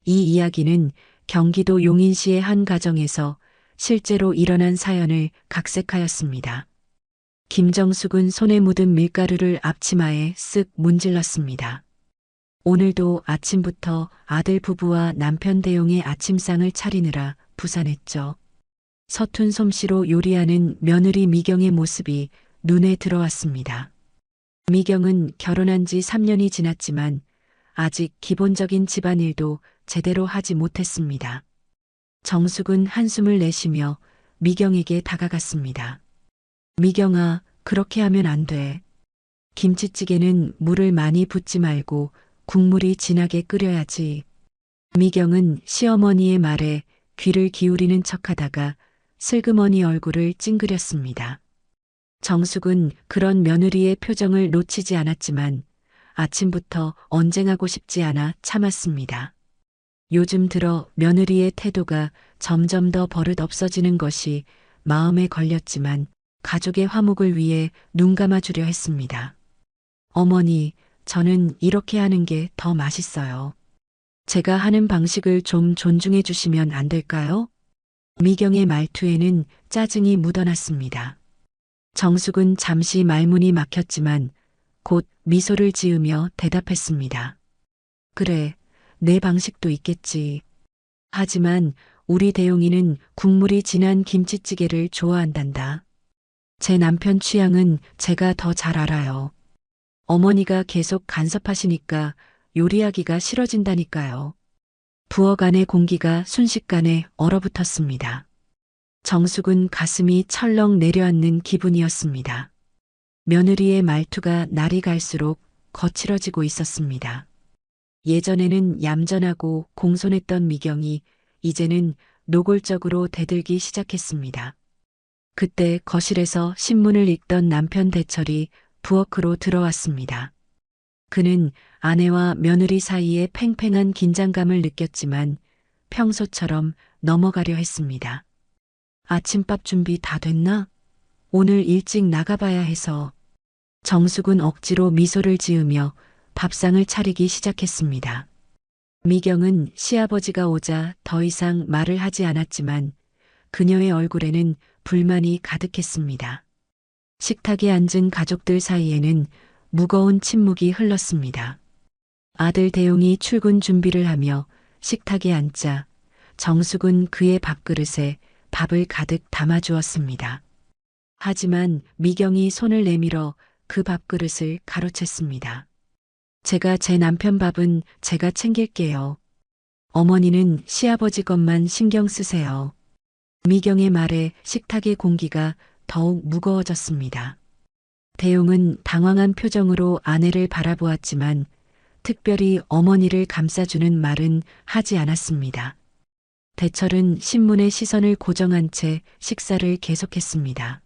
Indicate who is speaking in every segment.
Speaker 1: 이 이야기는 경기도 용인시의 한 가정에서 실제로 일어난 사연을 각색하였습니다. 김정숙은 손에 묻은 밀가루를 앞치마에 쓱 문질렀습니다. 오늘도 아침부터 아들 부부와 남편 대용의 아침상을 차리느라 부산했죠. 서툰 솜씨로 요리하는 며느리 미경의 모습이 눈에 들어왔습니다. 미경은 결혼한 지 3년이 지났지만 아직 기본적인 집안일도 제대로 하지 못했습니다. 정숙은 한숨을 내쉬며 미경에게 다가갔습니다. 미경아, 그렇게 하면 안 돼. 김치찌개는 물을 많이 붓지 말고 국물이 진하게 끓여야지. 미경은 시어머니의 말에 귀를 기울이는 척하다가 슬그머니 얼굴을 찡그렸습니다. 정숙은 그런 며느리의 표정을 놓치지 않았지만 아침부터 언쟁하고 싶지 않아 참았습니다. 요즘 들어 며느리의 태도가 점점 더 버릇 없어지는 것이 마음에 걸렸지만 가족의 화목을 위해 눈 감아주려 했습니다. 어머니, 저는 이렇게 하는 게 더 맛있어요. 제가 하는 방식을 좀 존중해 주시면 안 될까요? 미경의 말투에는 짜증이 묻어났습니다. 정숙은 잠시 말문이 막혔지만 곧 미소를 지으며 대답했습니다. 그래, 내 방식도 있겠지. 하지만 우리 대용이는 국물이 진한 김치찌개를 좋아한단다. 제 남편 취향은 제가 더 잘 알아요. 어머니가 계속 간섭하시니까 요리하기가 싫어진다니까요. 부엌 안의 공기가 순식간에 얼어붙었습니다. 정숙은 가슴이 철렁 내려앉는 기분이었습니다. 며느리의 말투가 날이 갈수록 거칠어지고 있었습니다. 예전에는 얌전하고 공손했던 미경이 이제는 노골적으로 대들기 시작했습니다. 그때 거실에서 신문을 읽던 남편 대철이 부엌으로 들어왔습니다. 그는 아내와 며느리 사이에 팽팽한 긴장감을 느꼈지만 평소처럼 넘어가려 했습니다. 아침밥 준비 다 됐나? 오늘 일찍 나가봐야 해서. 정숙은 억지로 미소를 지으며 밥상을 차리기 시작했습니다. 미경은 시아버지가 오자 더 이상 말을 하지 않았지만 그녀의 얼굴에는 불만이 가득했습니다. 식탁에 앉은 가족들 사이에는 무거운 침묵이 흘렀습니다. 아들 대용이 출근 준비를 하며 식탁에 앉자 정숙은 그의 밥그릇에 밥을 가득 담아주었습니다. 하지만 미경이 손을 내밀어 그 밥그릇을 가로챘습니다. 제가 제 남편 밥은 제가 챙길게요. 어머니는 시아버지 것만 신경 쓰세요. 미경의 말에 식탁의 공기가 더욱 무거워졌습니다. 대용은 당황한 표정으로 아내를 바라보았지만 특별히 어머니를 감싸주는 말은 하지 않았습니다. 대철은 신문에 시선을 고정한 채 식사를 계속했습니다.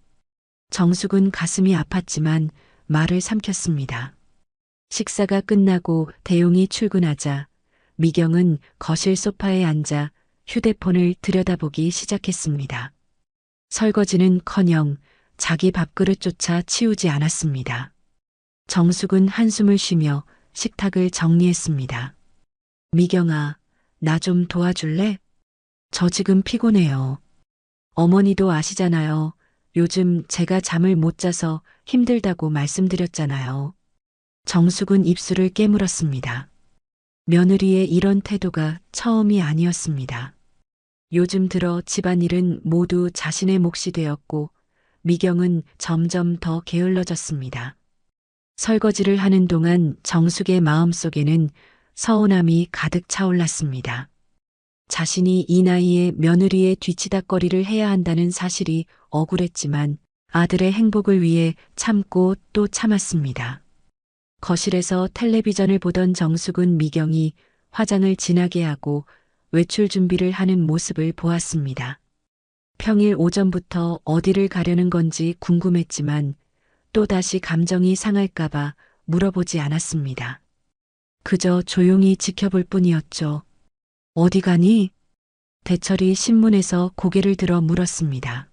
Speaker 1: 정숙은 가슴이 아팠지만 말을 삼켰습니다. 식사가 끝나고 대용이 출근하자 미경은 거실 소파에 앉아 휴대폰을 들여다보기 시작했습니다. 설거지는커녕 자기 밥그릇조차 치우지 않았습니다. 정숙은 한숨을 쉬며 식탁을 정리했습니다. 미경아, 나 좀 도와줄래? 저 지금 피곤해요. 어머니도 아시잖아요. 요즘 제가 잠을 못 자서 힘들다고 말씀드렸잖아요. 정숙은 입술을 깨물었습니다. 며느리의 이런 태도가 처음이 아니었습니다. 요즘 들어 집안일은 모두 자신의 몫이 되었고 미경은 점점 더 게을러졌습니다. 설거지를 하는 동안 정숙의 마음속에는 서운함이 가득 차올랐습니다. 자신이 이 나이에 며느리의 뒤치다꺼리를 해야 한다는 사실이 억울했지만 아들의 행복을 위해 참고 또 참았습니다. 거실에서 텔레비전을 보던 정숙은 미경이 화장을 진하게 하고 외출 준비를 하는 모습을 보았습니다. 평일 오전부터 어디를 가려는 건지 궁금했지만 또다시 감정이 상할까봐 물어보지 않았습니다. 그저 조용히 지켜볼 뿐이었죠. 어디 가니? 대철이 신문에서 고개를 들어 물었습니다.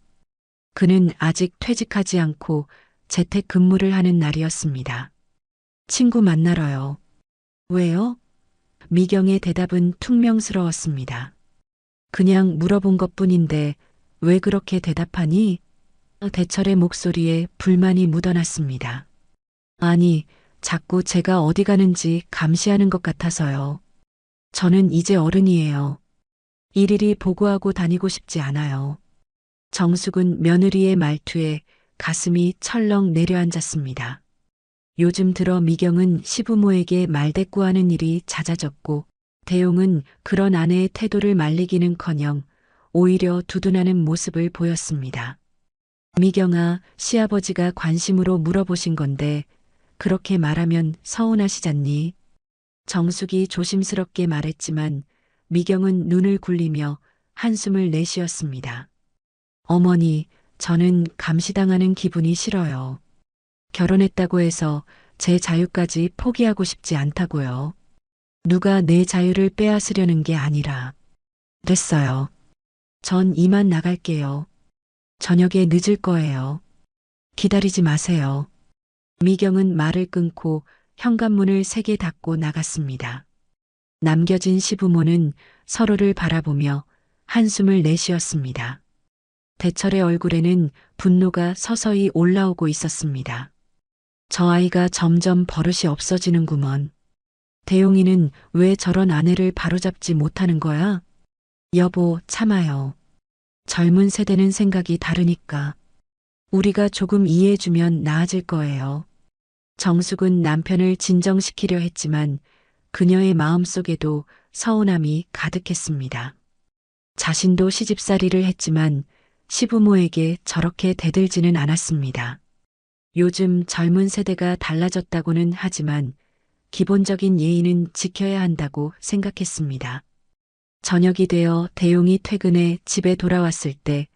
Speaker 1: 그는 아직 퇴직하지 않고 재택 근무를 하는 날이었습니다. 친구 만나러요. 왜요? 미경의 대답은 퉁명스러웠습니다. 그냥 물어본 것뿐인데 왜 그렇게 대답하니? 대철의 목소리에 불만이 묻어났습니다. 아니, 자꾸 제가 어디 가는지 감시하는 것 같아서요. 저는 이제 어른이에요. 일일이 보고하고 다니고 싶지 않아요. 정숙은 며느리의 말투에 가슴이 철렁 내려앉았습니다. 요즘 들어 미경은 시부모에게 말대꾸하는 일이 잦아졌고 대용은 그런 아내의 태도를 말리기는커녕 오히려 두둔하는 모습을 보였습니다. 미경아, 시아버지가 관심으로 물어보신 건데 그렇게 말하면 서운하시잖니? 정숙이 조심스럽게 말했지만 미경은 눈을 굴리며 한숨을 내쉬었습니다. 어머니, 저는 감시당하는 기분이 싫어요. 결혼했다고 해서 제 자유까지 포기하고 싶지 않다고요. 누가 내 자유를 빼앗으려는 게 아니라. 됐어요. 전 이만 나갈게요. 저녁에 늦을 거예요. 기다리지 마세요. 미경은 말을 끊고 현관문을 세게 닫고 나갔습니다. 남겨진 시부모는 서로를 바라보며 한숨을 내쉬었습니다. 대철의 얼굴에는 분노가 서서히 올라오고 있었습니다. 저 아이가 점점 버릇이 없어지는구먼. 대용이는 왜 저런 아내를 바로잡지 못하는 거야? 여보, 참아요. 젊은 세대는 생각이 다르니까. 우리가 조금 이해해주면 나아질 거예요. 정숙은 남편을 진정시키려 했지만 그녀의 마음속에도 서운함이 가득했습니다. 자신도 시집살이를 했지만 시부모에게 저렇게 대들지는 않았습니다. 요즘 젊은 세대가 달라졌다고는 하지만 기본적인 예의는 지켜야 한다고 생각했습니다. 저녁이 되어 대용이 퇴근해 집에 돌아왔을 때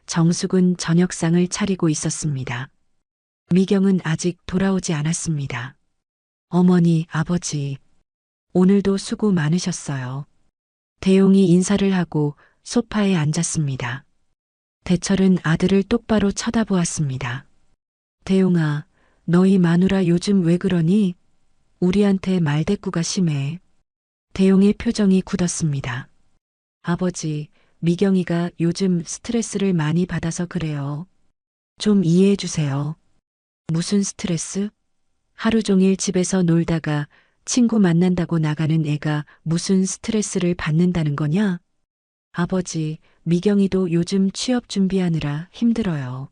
Speaker 1: 정숙은 저녁상을 차리고 있었습니다. 미경은 아직 돌아오지 않았습니다. 어머니, 아버지, 오늘도 수고 많으셨어요. 대용이 인사를 하고 소파에 앉았습니다. 대철은 아들을 똑바로 쳐다보았습니다. 대용아, 너희 마누라 요즘 왜 그러니? 우리한테 말대꾸가 심해. 대용의 표정이 굳었습니다. 아버지, 미경이가 요즘 스트레스를 많이 받아서 그래요. 좀 이해해 주세요. 무슨 스트레스? 하루 종일 집에서 놀다가 친구 만난다고 나가는 애가 무슨 스트레스를 받는다는 거냐? 아버지, 미경이도 요즘 취업 준비하느라 힘들어요.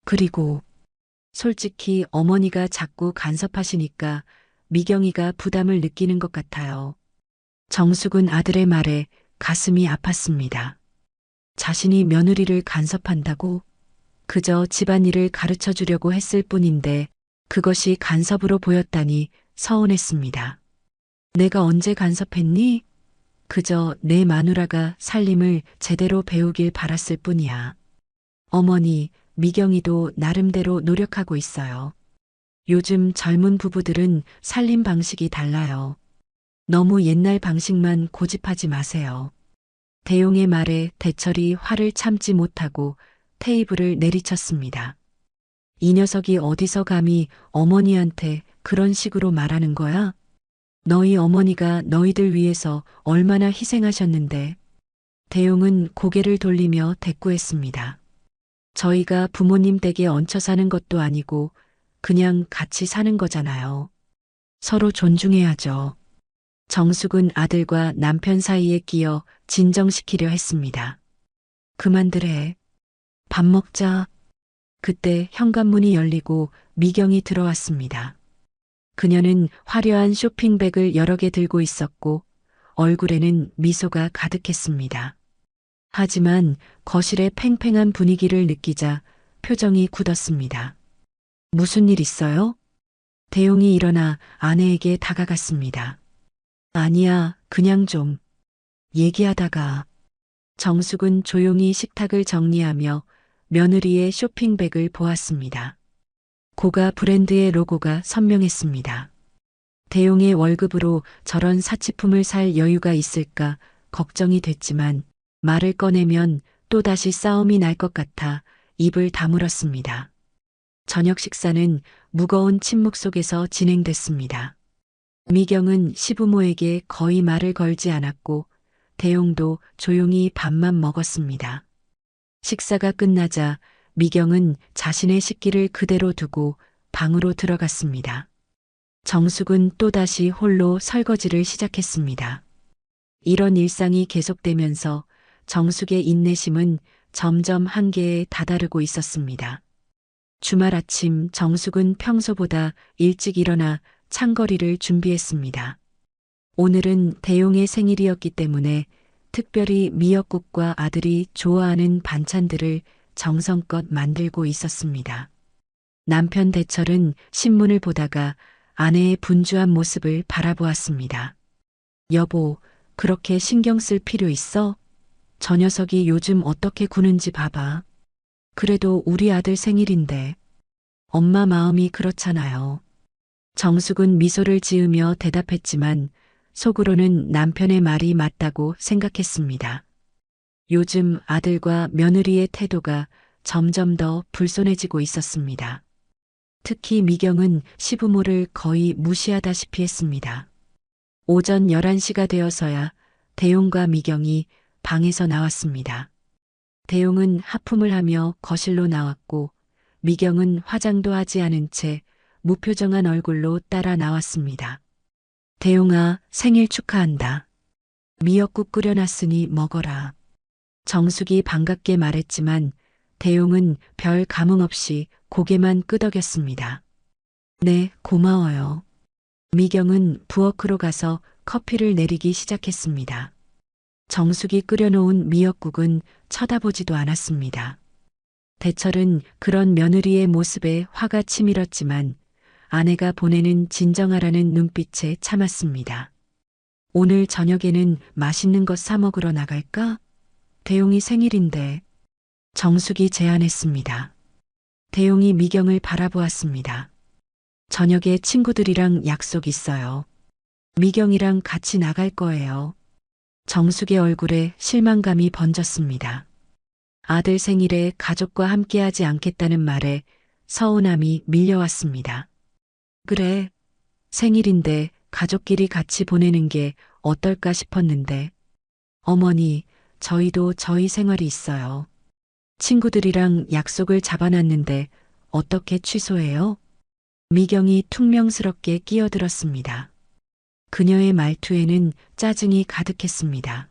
Speaker 1: 그리고 솔직히 어머니가 자꾸 간섭하시니까 미경이가 부담을 느끼는 것 같아요. 정숙은 아들의 말에 가슴이 아팠습니다. 자신이 며느리를 간섭한다고? 그저 집안일을 가르쳐 주려고 했을 뿐인데 그것이 간섭으로 보였다니 서운했습니다. 내가 언제 간섭했니? 그저 내 마누라가 살림을 제대로 배우길 바랐을 뿐이야. 어머니, 미경이도 나름대로 노력하고 있어요. 요즘 젊은 부부들은 살림 방식이 달라요. 너무 옛날 방식만 고집하지 마세요. 대용의 말에 대철이 화를 참지 못하고 테이블을 내리쳤습니다. 이 녀석이 어디서 감히 어머니한테 그런 식으로 말하는 거야? 너희 어머니가 너희들 위해서 얼마나 희생하셨는데. 대용은 고개를 돌리며 대꾸했습니다. 저희가 부모님 댁에 얹혀 사는 것도 아니고 그냥 같이 사는 거잖아요. 서로 존중해야죠. 정숙은 아들과 남편 사이에 끼어 진정시키려 했습니다. 그만들래. 밥 먹자. 그때 현관문이 열리고 미경이 들어왔습니다. 그녀는 화려한 쇼핑백을 여러 개 들고 있었고 얼굴에는 미소가 가득했습니다. 하지만 거실의 팽팽한 분위기를 느끼자 표정이 굳었습니다. 무슨 일 있어요? 대용이 일어나 아내에게 다가갔습니다. 아니야, 그냥 좀 얘기하다가. 정숙은 조용히 식탁을 정리하며 며느리의 쇼핑백을 보았습니다. 고가 브랜드의 로고가 선명했습니다. 대용의 월급으로 저런 사치품을 살 여유가 있을까 걱정이 됐지만 말을 꺼내면 또다시 싸움이 날 것 같아 입을 다물었습니다. 저녁 식사는 무거운 침묵 속에서 진행됐습니다. 미경은 시부모에게 거의 말을 걸지 않았고 대용도 조용히 밥만 먹었습니다. 식사가 끝나자 미경은 자신의 식기를 그대로 두고 방으로 들어갔습니다. 정숙은 또다시 홀로 설거지를 시작했습니다. 이런 일상이 계속되면서 정숙의 인내심은 점점 한계에 다다르고 있었습니다. 주말 아침 정숙은 평소보다 일찍 일어나 찬거리를 준비했습니다. 오늘은 대용의 생일이었기 때문에 특별히 미역국과 아들이 좋아하는 반찬들을 정성껏 만들고 있었습니다. 남편 대철은 신문을 보다가 아내의 분주한 모습을 바라보았습니다. 여보, 그렇게 신경 쓸 필요 있어? 저 녀석이 요즘 어떻게 구는지 봐봐. 그래도 우리 아들 생일인데. 엄마 마음이 그렇잖아요. 정숙은 미소를 지으며 대답했지만 속으로는 남편의 말이 맞다고 생각했습니다. 요즘 아들과 며느리의 태도가 점점 더 불손해지고 있었습니다. 특히 미경은 시부모를 거의 무시하다시피 했습니다. 오전 11시가 되어서야 대용과 미경이 방에서 나왔습니다. 대용은 하품을 하며 거실로 나왔고 미경은 화장도 하지 않은 채 무표정한 얼굴로 따라 나왔습니다. 대용아, 생일 축하한다. 미역국 끓여놨으니 먹어라. 정숙이 반갑게 말했지만 대용은 별 감흥 없이 고개만 끄덕였습니다. 네, 고마워요. 미경은 부엌으로 가서 커피를 내리기 시작했습니다. 정숙이 끓여놓은 미역국은 쳐다보지도 않았습니다. 대철은 그런 며느리의 모습에 화가 치밀었지만 아내가 보내는 진정하라는 눈빛에 참았습니다. 오늘 저녁에는 맛있는 것 사 먹으러 나갈까? 대용이 생일인데. 정숙이 제안했습니다. 대용이 미경을 바라보았습니다. 저녁에 친구들이랑 약속 있어요. 미경이랑 같이 나갈 거예요. 정숙의 얼굴에 실망감이 번졌습니다. 아들 생일에 가족과 함께하지 않겠다는 말에 서운함이 밀려왔습니다. 그래, 생일인데 가족끼리 같이 보내는 게 어떨까 싶었는데. 어머니, 저희도 저희 생활이 있어요. 친구들이랑 약속을 잡아놨는데 어떻게 취소해요? 미경이 퉁명스럽게 끼어들었습니다. 그녀의 말투에는 짜증이 가득했습니다.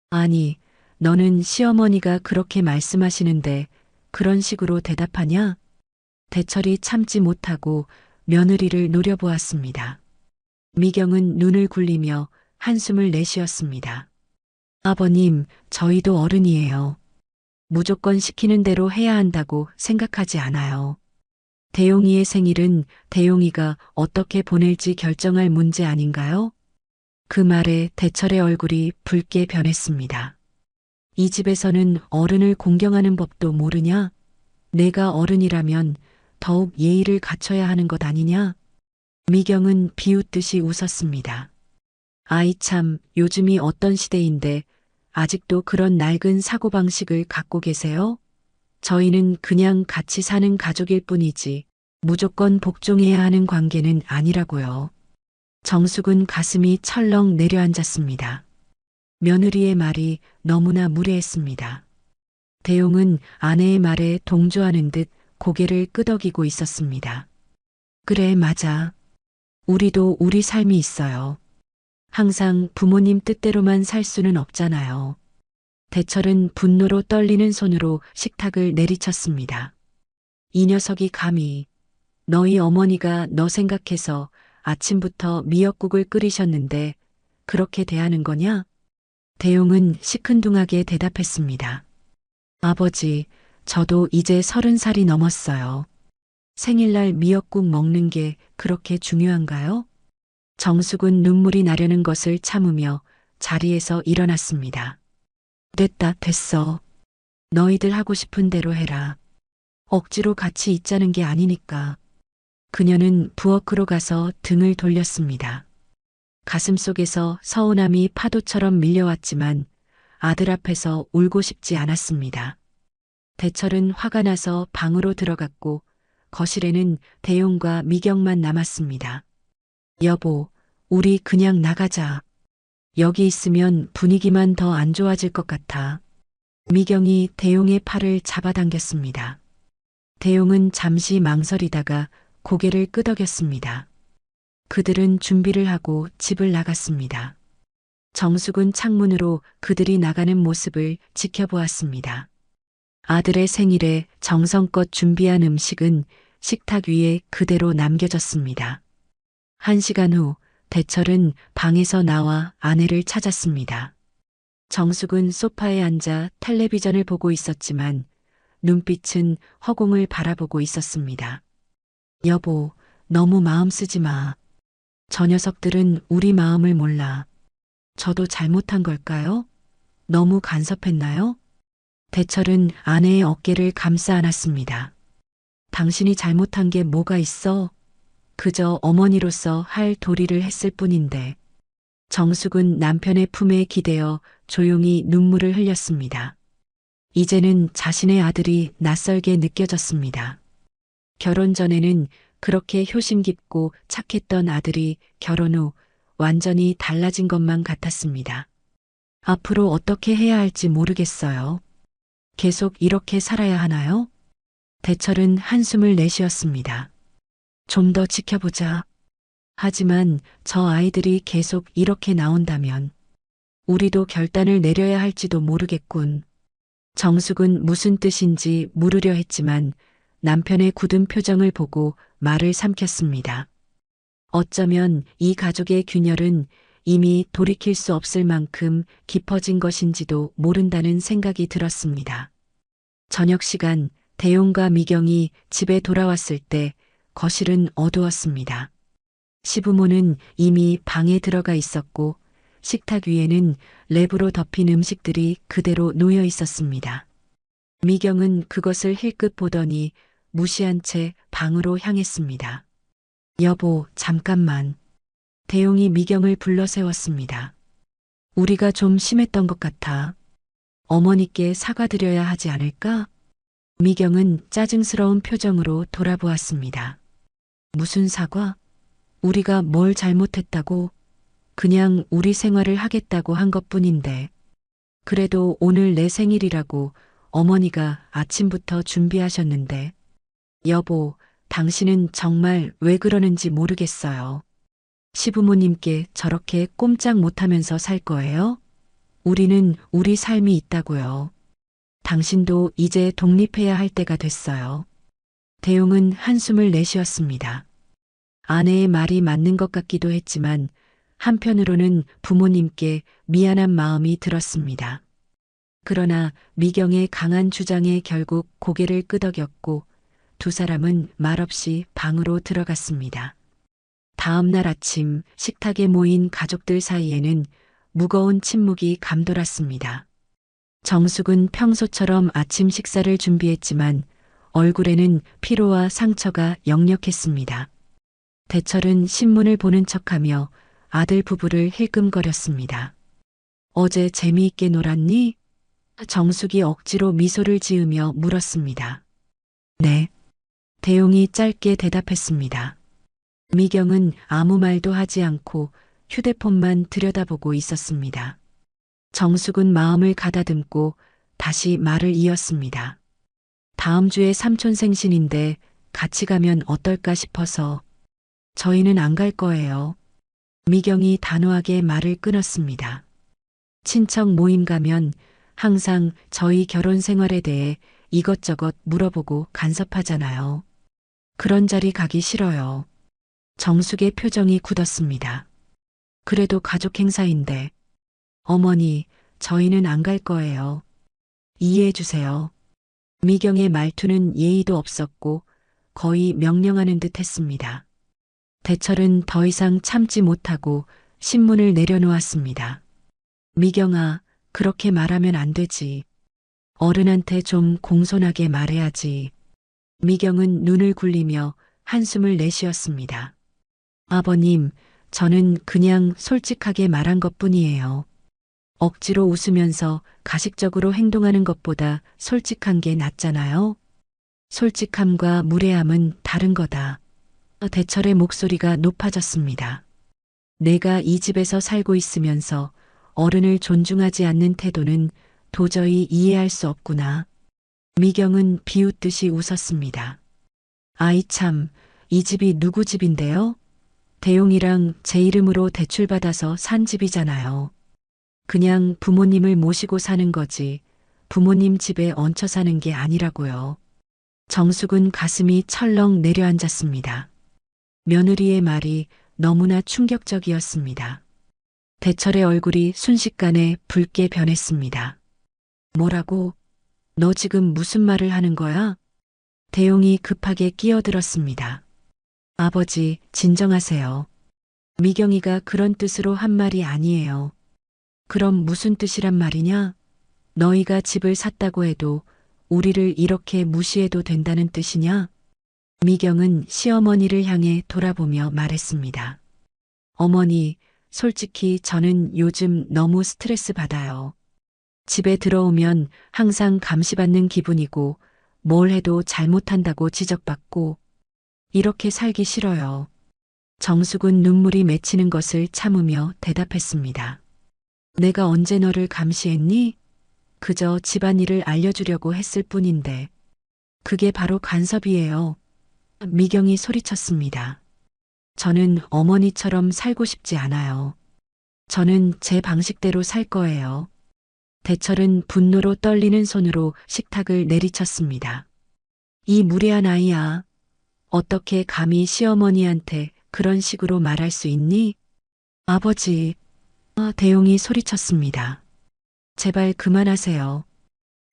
Speaker 1: 아니, 너는 시어머니가 그렇게 말씀하시는데 그런 식으로 대답하냐? 대철이 참지 못하고 며느리를 노려보았습니다. 미경은 눈을 굴리며 한숨을 내쉬었습니다. 아버님, 저희도 어른이에요. 무조건 시키는 대로 해야 한다고 생각하지 않아요. 대용이의 생일은 대용이가 어떻게 보낼지 결정할 문제 아닌가요? 그 말에 대철의 얼굴이 붉게 변했습니다. 이 집에서는 어른을 공경하는 법도 모르냐? 내가 어른이라면 더욱 예의를 갖춰야 하는 것 아니냐? 미경은 비웃듯이 웃었습니다. 아이 참, 요즘이 어떤 시대인데 아직도 그런 낡은 사고방식을 갖고 계세요? 저희는 그냥 같이 사는 가족일 뿐이지 무조건 복종해야 하는 관계는 아니라고요. 정숙은 가슴이 철렁 내려앉았습니다. 며느리의 말이 너무나 무례했습니다. 대용은 아내의 말에 동조하는 듯 고개를 끄덕이고 있었습니다. 그래, 맞아. 우리도 우리 삶이 있어요. 항상 부모님 뜻대로만 살 수는 없잖아요. 대철은 분노로 떨리는 손으로 식탁을 내리쳤습니다. 이 녀석이 감히 너희 어머니가 너 생각해서 아침부터 미역국을 끓이셨는데 그렇게 대하는 거냐? 대용은 시큰둥하게 대답했습니다. 아버지, 저도 이제 30살이 넘었어요. 생일날 미역국 먹는 게 그렇게 중요한가요? 정숙은 눈물이 나려는 것을 참으며 자리에서 일어났습니다. 됐다, 됐어. 너희들 하고 싶은 대로 해라. 억지로 같이 있자는 게 아니니까. 그녀는 부엌으로 가서 등을 돌렸습니다. 가슴속에서 서운함이 파도처럼 밀려왔지만 아들 앞에서 울고 싶지 않았습니다. 대철은 화가 나서 방으로 들어갔고 거실에는 대용과 미경만 남았습니다. 여보, 우리 그냥 나가자. 여기 있으면 분위기만 더 안 좋아질 것 같아. 미경이 대용의 팔을 잡아당겼습니다. 대용은 잠시 망설이다가 고개를 끄덕였습니다. 그들은 준비를 하고 집을 나갔습니다. 정숙은 창문으로 그들이 나가는 모습을 지켜보았습니다. 아들의 생일에 정성껏 준비한 음식은 식탁 위에 그대로 남겨졌습니다. 1시간 후 대철은 방에서 나와 아내를 찾았습니다. 정숙은 소파에 앉아 텔레비전을 보고 있었지만 눈빛은 허공을 바라보고 있었습니다. 여보, 너무 마음 쓰지 마. 저 녀석들은 우리 마음을 몰라. 저도 잘못한 걸까요? 너무 간섭했나요? 대철은 아내의 어깨를 감싸 안았습니다. 당신이 잘못한 게 뭐가 있어? 그저 어머니로서 할 도리를 했을 뿐인데. 정숙은 남편의 품에 기대어 조용히 눈물을 흘렸습니다. 이제는 자신의 아들이 낯설게 느껴졌습니다. 결혼 전에는 그렇게 효심 깊고 착했던 아들이 결혼 후 완전히 달라진 것만 같았습니다. 앞으로 어떻게 해야 할지 모르겠어요. 계속 이렇게 살아야 하나요? 대철은 한숨을 내쉬었습니다. 좀 더 지켜보자. 하지만 저 아이들이 계속 이렇게 나온다면 우리도 결단을 내려야 할지도 모르겠군. 정숙은 무슨 뜻인지 물으려 했지만 남편의 굳은 표정을 보고 말을 삼켰습니다. 어쩌면 이 가족의 균열은 이미 돌이킬 수 없을 만큼 깊어진 것인지도 모른다는 생각이 들었습니다. 저녁 시간 대용과 미경이 집에 돌아왔을 때 거실은 어두웠습니다. 시부모는 이미 방에 들어가 있었고 식탁 위에는 랩으로 덮인 음식들이 그대로 놓여 있었습니다. 미경은 그것을 힐끗 보더니 무시한 채 방으로 향했습니다. 여보, 잠깐만. 대용이 미경을 불러 세웠습니다. 우리가 좀 심했던 것 같아. 어머니께 사과드려야 하지 않을까? 미경은 짜증스러운 표정으로 돌아보았습니다. 무슨 사과? 우리가 뭘 잘못했다고? 그냥 우리 생활을 하겠다고 한 것뿐인데. 그래도 오늘 내 생일이라고 어머니가 아침부터 준비하셨는데. 여보, 당신은 정말 왜 그러는지 모르겠어요. 시부모님께 저렇게 꼼짝 못하면서 살 거예요? 우리는 우리 삶이 있다고요. 당신도 이제 독립해야 할 때가 됐어요. 대용은 한숨을 내쉬었습니다. 아내의 말이 맞는 것 같기도 했지만 한편으로는 부모님께 미안한 마음이 들었습니다. 그러나 미경의 강한 주장에 결국 고개를 끄덕였고 두 사람은 말없이 방으로 들어갔습니다. 다음 날 아침 식탁에 모인 가족들 사이에는 무거운 침묵이 감돌았습니다. 정숙은 평소처럼 아침 식사를 준비했지만 얼굴에는 피로와 상처가 역력했습니다. 대철은 신문을 보는 척하며 아들 부부를 힐끔거렸습니다. 어제 재미있게 놀았니? 정숙이 억지로 미소를 지으며 물었습니다. 네. 대용이 짧게 대답했습니다. 미경은 아무 말도 하지 않고 휴대폰만 들여다보고 있었습니다. 정숙은 마음을 가다듬고 다시 말을 이었습니다. 다음 주에 삼촌 생신인데 같이 가면 어떨까 싶어서. 저희는 안 갈 거예요. 미경이 단호하게 말을 끊었습니다. 친척 모임 가면 항상 저희 결혼 생활에 대해 이것저것 물어보고 간섭하잖아요. 그런 자리 가기 싫어요. 정숙의 표정이 굳었습니다. 그래도 가족 행사인데. 어머니, 저희는 안 갈 거예요. 이해해 주세요. 미경의 말투는 예의도 없었고 거의 명령하는 듯 했습니다. 대철은 더 이상 참지 못하고 신문을 내려놓았습니다. 미경아, 그렇게 말하면 안 되지. 어른한테 좀 공손하게 말해야지. 미경은 눈을 굴리며 한숨을 내쉬었습니다. 아버님, 저는 그냥 솔직하게 말한 것뿐이에요. 억지로 웃으면서 가식적으로 행동하는 것보다 솔직한 게 낫잖아요. 솔직함과 무례함은 다른 거다. 대철의 목소리가 높아졌습니다. 내가 이 집에서 살고 있으면서 어른을 존중하지 않는 태도는 도저히 이해할 수 없구나. 미경은 비웃듯이 웃었습니다. 아이 참, 이 집이 누구 집인데요? 대용이랑 제 이름으로 대출받아서 산 집이잖아요. 그냥 부모님을 모시고 사는 거지 부모님 집에 얹혀 사는 게 아니라고요. 정숙은 가슴이 철렁 내려앉았습니다. 며느리의 말이 너무나 충격적이었습니다. 대철의 얼굴이 순식간에 붉게 변했습니다. 뭐라고? 너 지금 무슨 말을 하는 거야? 대용이 급하게 끼어들었습니다. 아버지, 진정하세요. 미경이가 그런 뜻으로 한 말이 아니에요. 그럼 무슨 뜻이란 말이냐? 너희가 집을 샀다고 해도 우리를 이렇게 무시해도 된다는 뜻이냐? 미경은 시어머니를 향해 돌아보며 말했습니다. 어머니, 솔직히 저는 요즘 너무 스트레스 받아요. 집에 들어오면 항상 감시받는 기분이고 뭘 해도 잘못한다고 지적받고 이렇게 살기 싫어요. 정숙은 눈물이 맺히는 것을 참으며 대답했습니다. 내가 언제 너를 감시했니? 그저 집안일을 알려주려고 했을 뿐인데 그게 바로 간섭이에요. 미경이 소리쳤습니다. 저는 어머니처럼 살고 싶지 않아요. 저는 제 방식대로 살 거예요. 대철은 분노로 떨리는 손으로 식탁을 내리쳤습니다. 이 무례한 아이야. 어떻게 감히 시어머니한테 그런 식으로 말할 수 있니? 아버지, 대용이 소리쳤습니다. 제발 그만하세요.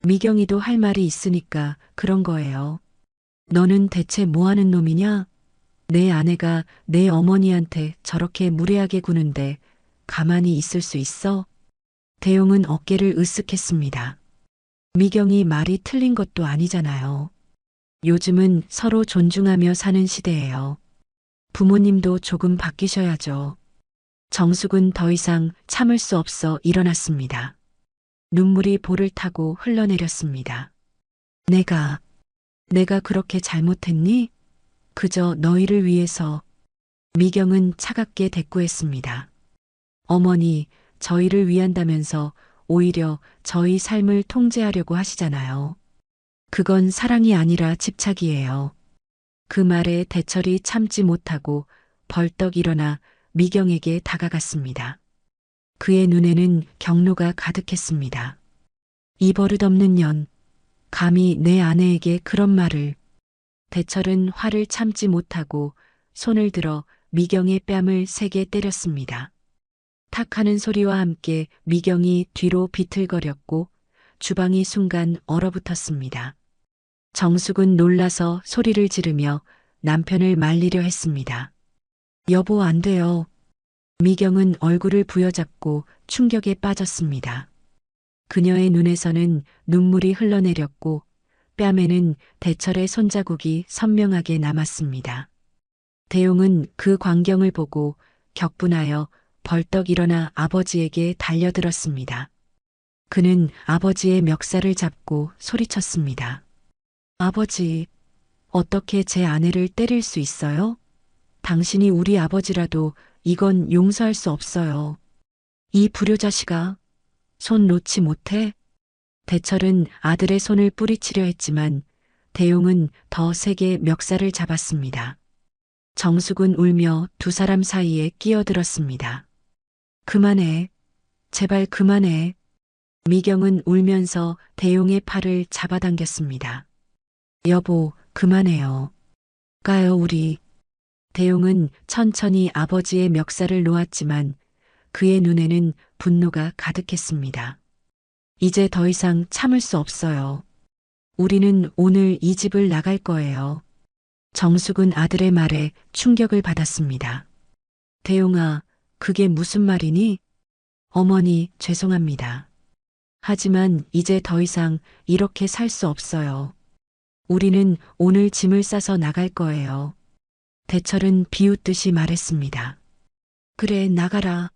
Speaker 1: 미경이도 할 말이 있으니까 그런 거예요. 너는 대체 뭐 하는 놈이냐? 내 아내가 내 어머니한테 저렇게 무례하게 구는데 가만히 있을 수 있어? 대용은 어깨를 으쓱했습니다. 미경이 말이 틀린 것도 아니잖아요. 요즘은 서로 존중하며 사는 시대예요. 부모님도 조금 바뀌셔야죠. 정숙은 더 이상 참을 수 없어 일어났습니다. 눈물이 볼을 타고 흘러내렸습니다. 내가 그렇게 잘못했니? 그저 너희를 위해서. 미경은 차갑게 대꾸했습니다. 어머니, 저희를 위한다면서 오히려 저희 삶을 통제하려고 하시잖아요. 그건 사랑이 아니라 집착이에요. 그 말에 대철이 참지 못하고 벌떡 일어나 미경에게 다가갔습니다. 그의 눈에는 경로가 가득했습니다. 이 버릇없는 년, 감히 내 아내에게 그런 말을. 대철은 화를 참지 못하고 손을 들어 미경의 뺨을 세게 때렸습니다. 탁 하는 소리와 함께 미경이 뒤로 비틀거렸고 주방이 순간 얼어붙었습니다. 정숙은 놀라서 소리를 지르며 남편을 말리려 했습니다. 여보, 안 돼요. 미경은 얼굴을 부여잡고 충격에 빠졌습니다. 그녀의 눈에서는 눈물이 흘러내렸고 뺨에는 대철의 손자국이 선명하게 남았습니다. 대용은 그 광경을 보고 격분하여 벌떡 일어나 아버지에게 달려들었습니다. 그는 아버지의 멱살을 잡고 소리쳤습니다. 아버지, 어떻게 제 아내를 때릴 수 있어요? 당신이 우리 아버지라도 이건 용서할 수 없어요. 이 불효자식아, 손 놓지 못해? 대철은 아들의 손을 뿌리치려 했지만 대용은 더 세게 멱살을 잡았습니다. 정숙은 울며 두 사람 사이에 끼어들었습니다. 그만해. 제발 그만해. 미경은 울면서 대용의 팔을 잡아당겼습니다. 여보, 그만해요. 가요, 우리. 대용은 천천히 아버지의 멱살을 놓았지만 그의 눈에는 분노가 가득했습니다. 이제 더 이상 참을 수 없어요. 우리는 오늘 이 집을 나갈 거예요. 정숙은 아들의 말에 충격을 받았습니다. 대용아, 그게 무슨 말이니? 어머니, 죄송합니다. 하지만 이제 더 이상 이렇게 살 수 없어요. 우리는 오늘 짐을 싸서 나갈 거예요. 대철은 비웃듯이 말했습니다. 그래, 나가라.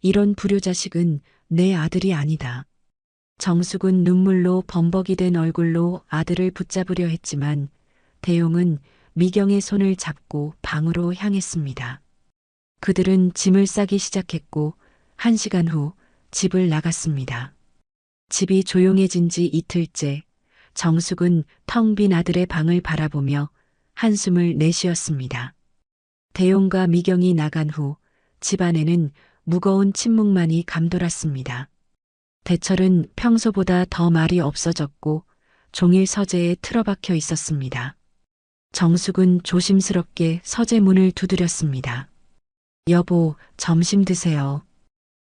Speaker 1: 이런 불효자식은 내 아들이 아니다. 정숙은 눈물로 범벅이 된 얼굴로 아들을 붙잡으려 했지만 대용은 미경의 손을 잡고 방으로 향했습니다. 그들은 짐을 싸기 시작했고 1시간 후 집을 나갔습니다. 집이 조용해진 지 이틀째 정숙은 텅 빈 아들의 방을 바라보며 한숨을 내쉬었습니다. 대용과 미경이 나간 후 집안에는 무거운 침묵만이 감돌았습니다. 대철은 평소보다 더 말이 없어졌고 종일 서재에 틀어박혀 있었습니다. 정숙은 조심스럽게 서재 문을 두드렸습니다. 여보, 점심 드세요.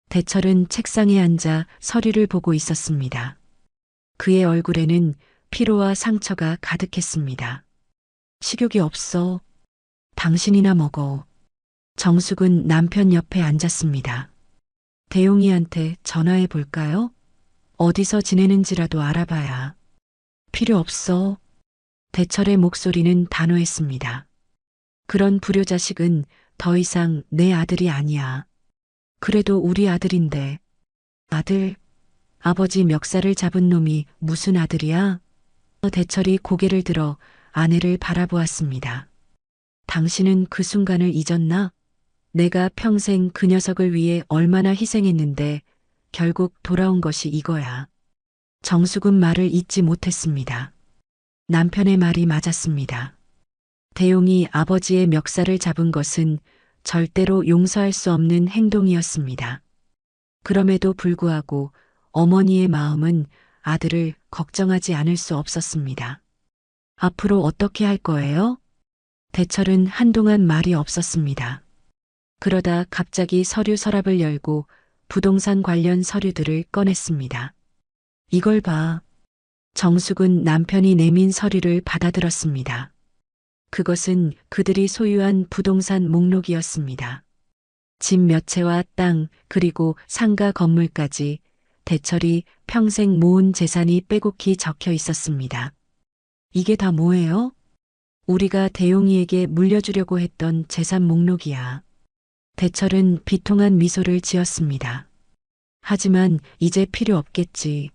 Speaker 1: 대철은 책상에 앉아 서류를 보고 있었습니다. 그의 얼굴에는 피로와 상처가 가득했습니다. 식욕이 없어. 당신이나 먹어. 정숙은 남편 옆에 앉았습니다. 대용이한테 전화해 볼까요? 어디서 지내는지라도 알아봐야. 필요 없어. 대철의 목소리는 단호했습니다. 그런 불효자식은 더 이상 내 아들이 아니야. 그래도 우리 아들인데. 아들? 아버지 멱살을 잡은 놈이 무슨 아들이야? 대철이 고개를 들어 아내를 바라보았습니다. 당신은 그 순간을 잊었나? 내가 평생 그 녀석을 위해 얼마나 희생했는데 결국 돌아온 것이 이거야. 정숙은 말을 잇지 못했습니다. 남편의 말이 맞았습니다. 대용이 아버지의 멱살을 잡은 것은 절대로 용서할 수 없는 행동이었습니다. 그럼에도 불구하고 어머니의 마음은 아들을 걱정하지 않을 수 없었습니다. 앞으로 어떻게 할 거예요? 대철은 한동안 말이 없었습니다. 그러다 갑자기 서류 서랍을 열고 부동산 관련 서류들을 꺼냈습니다. 이걸 봐. 정숙은 남편이 내민 서류를 받아들었습니다. 그것은 그들이 소유한 부동산 목록이었습니다. 집 몇 채와 땅, 그리고 상가 건물까지 대철이 평생 모은 재산이 빼곡히 적혀 있었습니다. 이게 다 뭐예요? 우리가 대용이에게 물려주려고 했던 재산 목록이야. 대철은 비통한 미소를 지었습니다. 하지만 이제 필요 없겠지.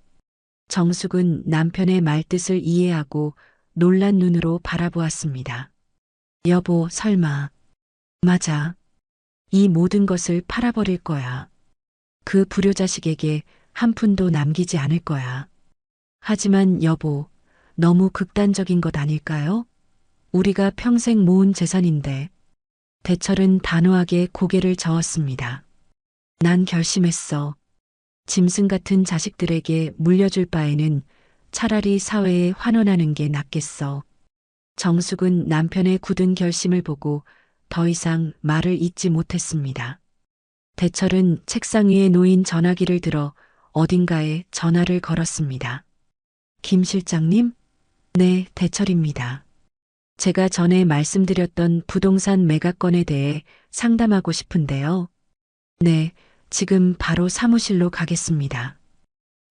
Speaker 1: 정숙은 남편의 말뜻을 이해하고 놀란 눈으로 바라보았습니다. 여보, 설마. 맞아. 이 모든 것을 팔아버릴 거야. 그 불효자식에게 한 푼도 남기지 않을 거야. 하지만 여보, 너무 극단적인 것 아닐까요? 우리가 평생 모은 재산인데. 대철은 단호하게 고개를 저었습니다. 난 결심했어. 짐승 같은 자식들에게 물려줄 바에는 차라리 사회에 환원하는 게 낫겠어. 정숙은 남편의 굳은 결심을 보고 더 이상 말을 잇지 못했습니다. 대철은 책상 위에 놓인 전화기를 들어 어딘가에 전화를 걸었습니다. 김 실장님? 네, 대철입니다. 제가 전에 말씀드렸던 부동산 매각건에 대해 상담하고 싶은데요. 네, 지금 바로 사무실로 가겠습니다.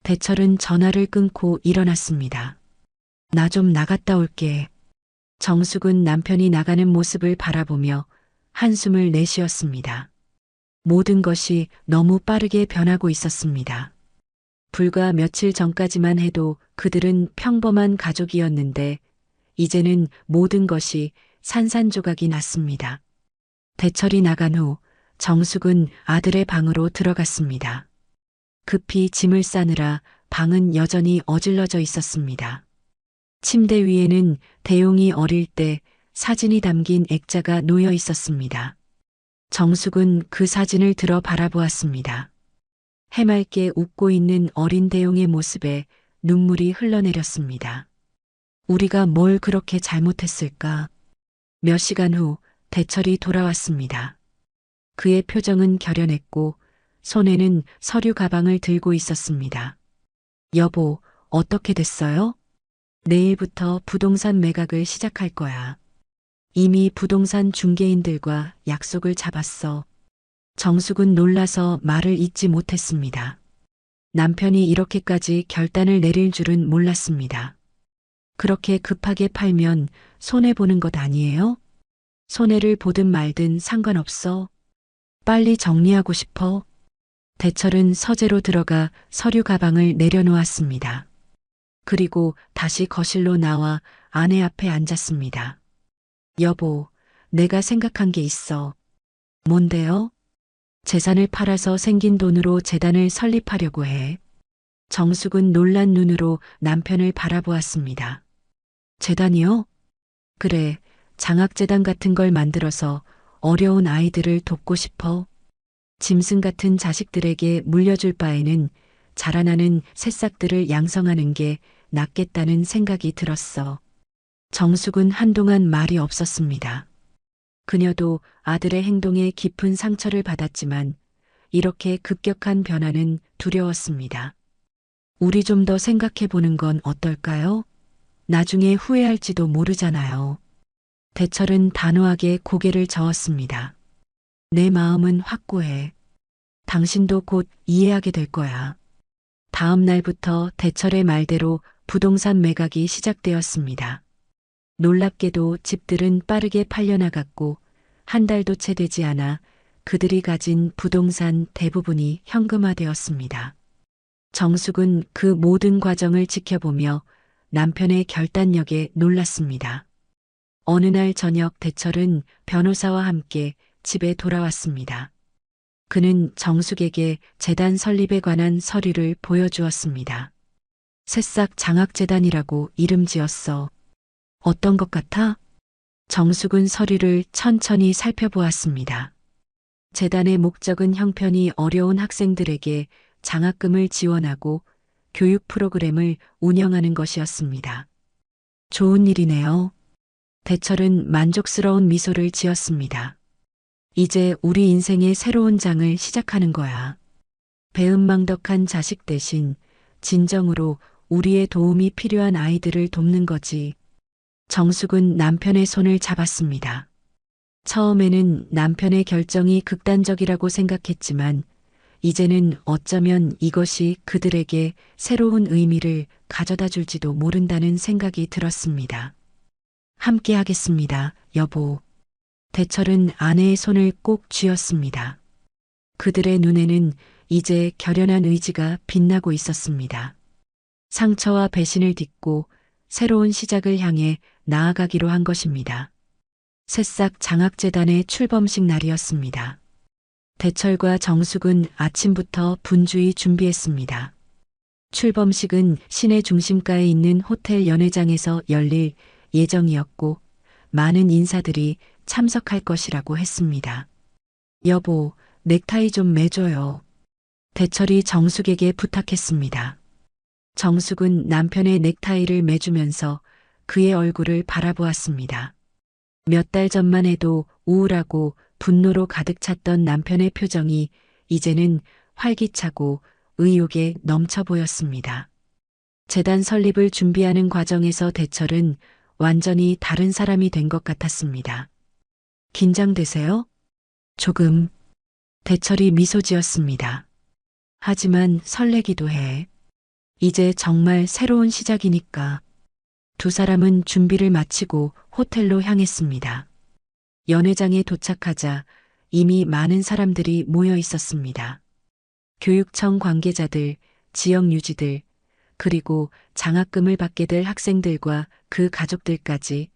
Speaker 1: 대철은 전화를 끊고 일어났습니다. 나 좀 나갔다 올게. 정숙은 남편이 나가는 모습을 바라보며 한숨을 내쉬었습니다. 모든 것이 너무 빠르게 변하고 있었습니다. 불과 며칠 전까지만 해도 그들은 평범한 가족이었는데 이제는 모든 것이 산산조각이 났습니다. 대철이 나간 후 정숙은 아들의 방으로 들어갔습니다. 급히 짐을 싸느라 방은 여전히 어질러져 있었습니다. 침대 위에는 대용이 어릴 때 사진이 담긴 액자가 놓여 있었습니다. 정숙은 그 사진을 들어 바라보았습니다. 해맑게 웃고 있는 어린 대용의 모습에 눈물이 흘러내렸습니다. 우리가 뭘 그렇게 잘못했을까? 몇 시간 후 대철이 돌아왔습니다. 그의 표정은 결연했고 손에는 서류 가방을 들고 있었습니다. 여보, 어떻게 됐어요? 내일부터 부동산 매각을 시작할 거야. 이미 부동산 중개인들과 약속을 잡았어. 정숙은 놀라서 말을 잇지 못했습니다. 남편이 이렇게까지 결단을 내릴 줄은 몰랐습니다. 그렇게 급하게 팔면 손해보는 것 아니에요? 손해를 보든 말든 상관없어. 빨리 정리하고 싶어. 대철은 서재로 들어가 서류 가방을 내려놓았습니다. 그리고 다시 거실로 나와 아내 앞에 앉았습니다. 여보, 내가 생각한 게 있어. 뭔데요? 재산을 팔아서 생긴 돈으로 재단을 설립하려고 해. 정숙은 놀란 눈으로 남편을 바라보았습니다. 재단이요? 그래, 장학재단 같은 걸 만들어서 어려운 아이들을 돕고 싶어. 짐승 같은 자식들에게 물려줄 바에는 자라나는 새싹들을 양성하는 게 낫겠다는 생각이 들었어. 정숙은 한동안 말이 없었습니다. 그녀도 아들의 행동에 깊은 상처를 받았지만 이렇게 급격한 변화는 두려웠습니다. 우리 좀 더 생각해 보는 건 어떨까요? 나중에 후회할지도 모르잖아요. 대철은 단호하게 고개를 저었습니다. 내 마음은 확고해. 당신도 곧 이해하게 될 거야. 다음 날부터 대철의 말대로 부동산 매각이 시작되었습니다. 놀랍게도 집들은 빠르게 팔려나갔고 한 달도 채 되지 않아 그들이 가진 부동산 대부분이 현금화되었습니다. 정숙은 그 모든 과정을 지켜보며 남편의 결단력에 놀랐습니다. 어느 날 저녁 대철은 변호사와 함께 집에 돌아왔습니다. 그는 정숙에게 재단 설립에 관한 서류를 보여주었습니다. 새싹 장학재단이라고 이름 지었어. 어떤 것 같아? 정숙은 서류를 천천히 살펴보았습니다. 재단의 목적은 형편이 어려운 학생들에게 장학금을 지원하고 교육 프로그램을 운영하는 것이었습니다. 좋은 일이네요. 대철은 만족스러운 미소를 지었습니다. 이제 우리 인생의 새로운 장을 시작하는 거야. 배은망덕한 자식 대신 진정으로 우리의 도움이 필요한 아이들을 돕는 거지. 정숙은 남편의 손을 잡았습니다. 처음에는 남편의 결정이 극단적이라고 생각했지만 이제는 어쩌면 이것이 그들에게 새로운 의미를 가져다 줄지도 모른다는 생각이 들었습니다. 함께 하겠습니다, 여보. 대철은 아내의 손을 꼭 쥐었습니다. 그들의 눈에는 이제 결연한 의지가 빛나고 있었습니다. 상처와 배신을 딛고 새로운 시작을 향해 나아가기로 한 것입니다. 새싹 장학재단의 출범식 날이었습니다. 대철과 정숙은 아침부터 분주히 준비했습니다. 출범식은 시내 중심가에 있는 호텔 연회장에서 열릴 예정이었고 많은 인사들이 참석할 것이라고 했습니다. 여보, 넥타이 좀 매줘요. 대철이 정숙에게 부탁했습니다. 정숙은 남편의 넥타이를 매주면서 그의 얼굴을 바라보았습니다. 몇 달 전만 해도 우울하고 분노로 가득 찼던 남편의 표정이 이제는 활기차고 의욕에 넘쳐 보였습니다. 재단 설립을 준비하는 과정에서 대철은 완전히 다른 사람이 된 것 같았습니다. 긴장되세요? 조금. 대철이 미소 지었습니다. 하지만 설레기도 해. 이제 정말 새로운 시작이니까. 두 사람은 준비를 마치고 호텔로 향했습니다. 연회장에 도착하자 이미 많은 사람들이 모여 있었습니다. 교육청 관계자들, 지역 유지들, 그리고 장학금을 받게 될 학생들과 그 가족들까지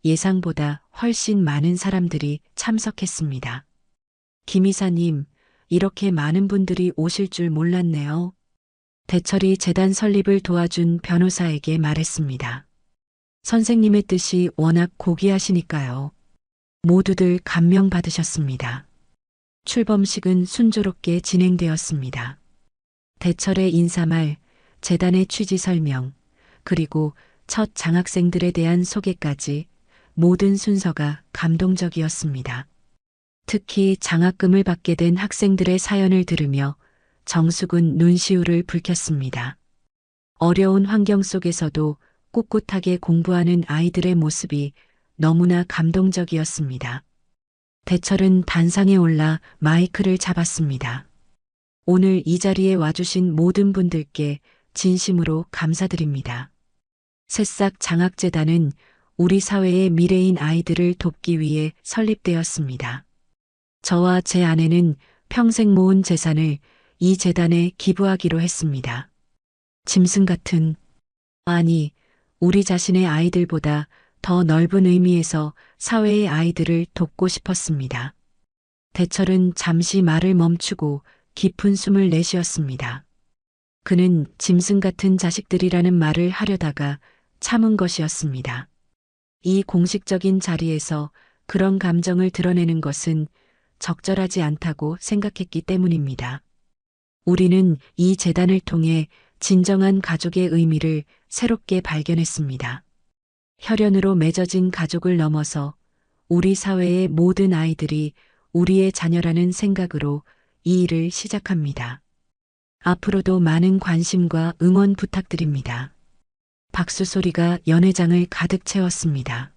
Speaker 1: 예상보다 훨씬 많은 사람들이 참석했습니다. 김 이사님, 이렇게 많은 분들이 오실 줄 몰랐네요. 대철이 재단 설립을 도와준 변호사에게 말했습니다. 선생님의 뜻이 워낙 고귀하시니까요. 모두들 감명받으셨습니다. 출범식은 순조롭게 진행되었습니다. 대철의 인사말, 재단의 취지 설명, 그리고 첫 장학생들에 대한 소개까지 모든 순서가 감동적이었습니다. 특히 장학금을 받게 된 학생들의 사연을 들으며 정숙은 눈시울을 붉혔습니다. 어려운 환경 속에서도 꿋꿋하게 공부하는 아이들의 모습이 너무나 감동적이었습니다. 대철은 단상에 올라 마이크를 잡았습니다. 오늘 이 자리에 와주신 모든 분들께 진심으로 감사드립니다. 새싹 장학재단은 우리 사회의 미래인 아이들을 돕기 위해 설립되었습니다. 저와 제 아내는 평생 모은 재산을 이 재단에 기부하기로 했습니다. 짐승 같은, 아니, 우리 자신의 아이들보다 더 넓은 의미에서 사회의 아이들을 돕고 싶었습니다. 대철은 잠시 말을 멈추고 깊은 숨을 내쉬었습니다. 그는 짐승 같은 자식들이라는 말을 하려다가 참은 것이었습니다. 이 공식적인 자리에서 그런 감정을 드러내는 것은 적절하지 않다고 생각했기 때문입니다. 우리는 이 재단을 통해 진정한 가족의 의미를 새롭게 발견했습니다. 혈연으로 맺어진 가족을 넘어서 우리 사회의 모든 아이들이 우리의 자녀라는 생각으로 이 일을 시작합니다. 앞으로도 많은 관심과 응원 부탁드립니다. 박수 소리가 연회장을 가득 채웠습니다.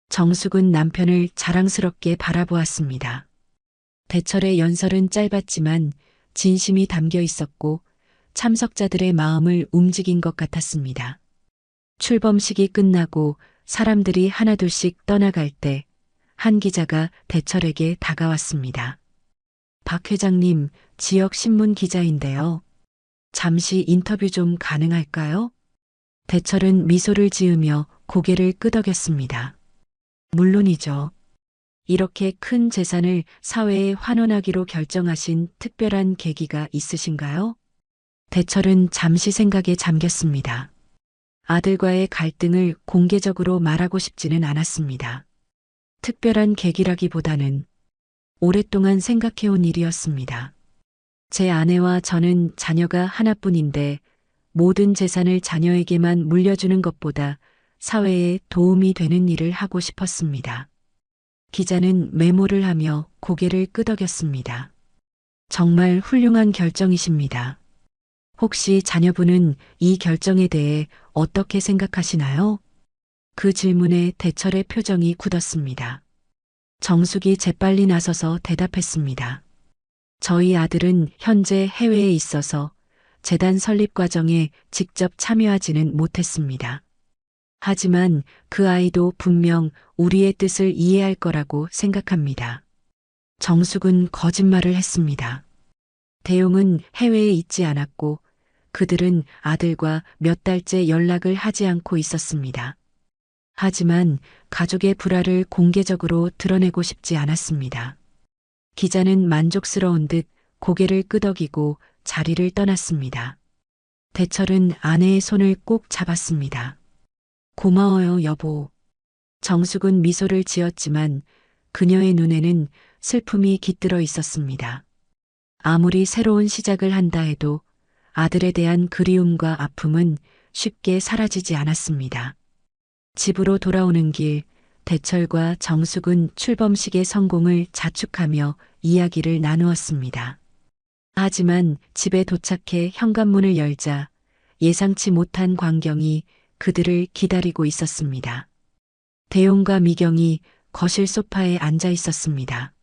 Speaker 1: 정숙은 남편을 자랑스럽게 바라보았습니다. 대철의 연설은 짧았지만 진심이 담겨 있었고 참석자들의 마음을 움직인 것 같았습니다. 출범식이 끝나고 사람들이 하나둘씩 떠나갈 때 한 기자가 대철에게 다가왔습니다. 박 회장님, 지역 신문 기자인데요. 잠시 인터뷰 좀 가능할까요? 대철은 미소를 지으며 고개를 끄덕였습니다. 물론이죠. 이렇게 큰 재산을 사회에 환원하기로 결정하신 특별한 계기가 있으신가요? 대철은 잠시 생각에 잠겼습니다. 아들과의 갈등을 공개적으로 말하고 싶지는 않았습니다. 특별한 계기라기보다는 오랫동안 생각해온 일이었습니다. 제 아내와 저는 자녀가 하나뿐인데 모든 재산을 자녀에게만 물려주는 것보다 사회에 도움이 되는 일을 하고 싶었습니다. 기자는 메모를 하며 고개를 끄덕였습니다. 정말 훌륭한 결정이십니다. 혹시 자녀분은 이 결정에 대해 어떻게 생각하시나요? 그 질문에 대철의 표정이 굳었습니다. 정숙이 재빨리 나서서 대답했습니다. 저희 아들은 현재 해외에 있어서 재단 설립 과정에 직접 참여하지는 못했습니다. 하지만 그 아이도 분명 우리의 뜻을 이해할 거라고 생각합니다. 정숙은 거짓말을 했습니다. 대용은 해외에 있지 않았고 그들은 아들과 몇 달째 연락을 하지 않고 있었습니다. 하지만 가족의 불화를 공개적으로 드러내고 싶지 않았습니다. 기자는 만족스러운 듯 고개를 끄덕이고 자리를 떠났습니다. 대철은 아내의 손을 꼭 잡았습니다. 고마워요, 여보. 정숙은 미소를 지었지만 그녀의 눈에는 슬픔이 깃들어 있었습니다. 아무리 새로운 시작을 한다 해도 아들에 대한 그리움과 아픔은 쉽게 사라지지 않았습니다. 집으로 돌아오는 길, 대철과 정숙은 출범식의 성공을 자축하며 이야기를 나누었습니다. 하지만 집에 도착해 현관문을 열자 예상치 못한 광경이 그들을 기다리고 있었습니다. 대용과 미경이 거실 소파에 앉아 있었습니다.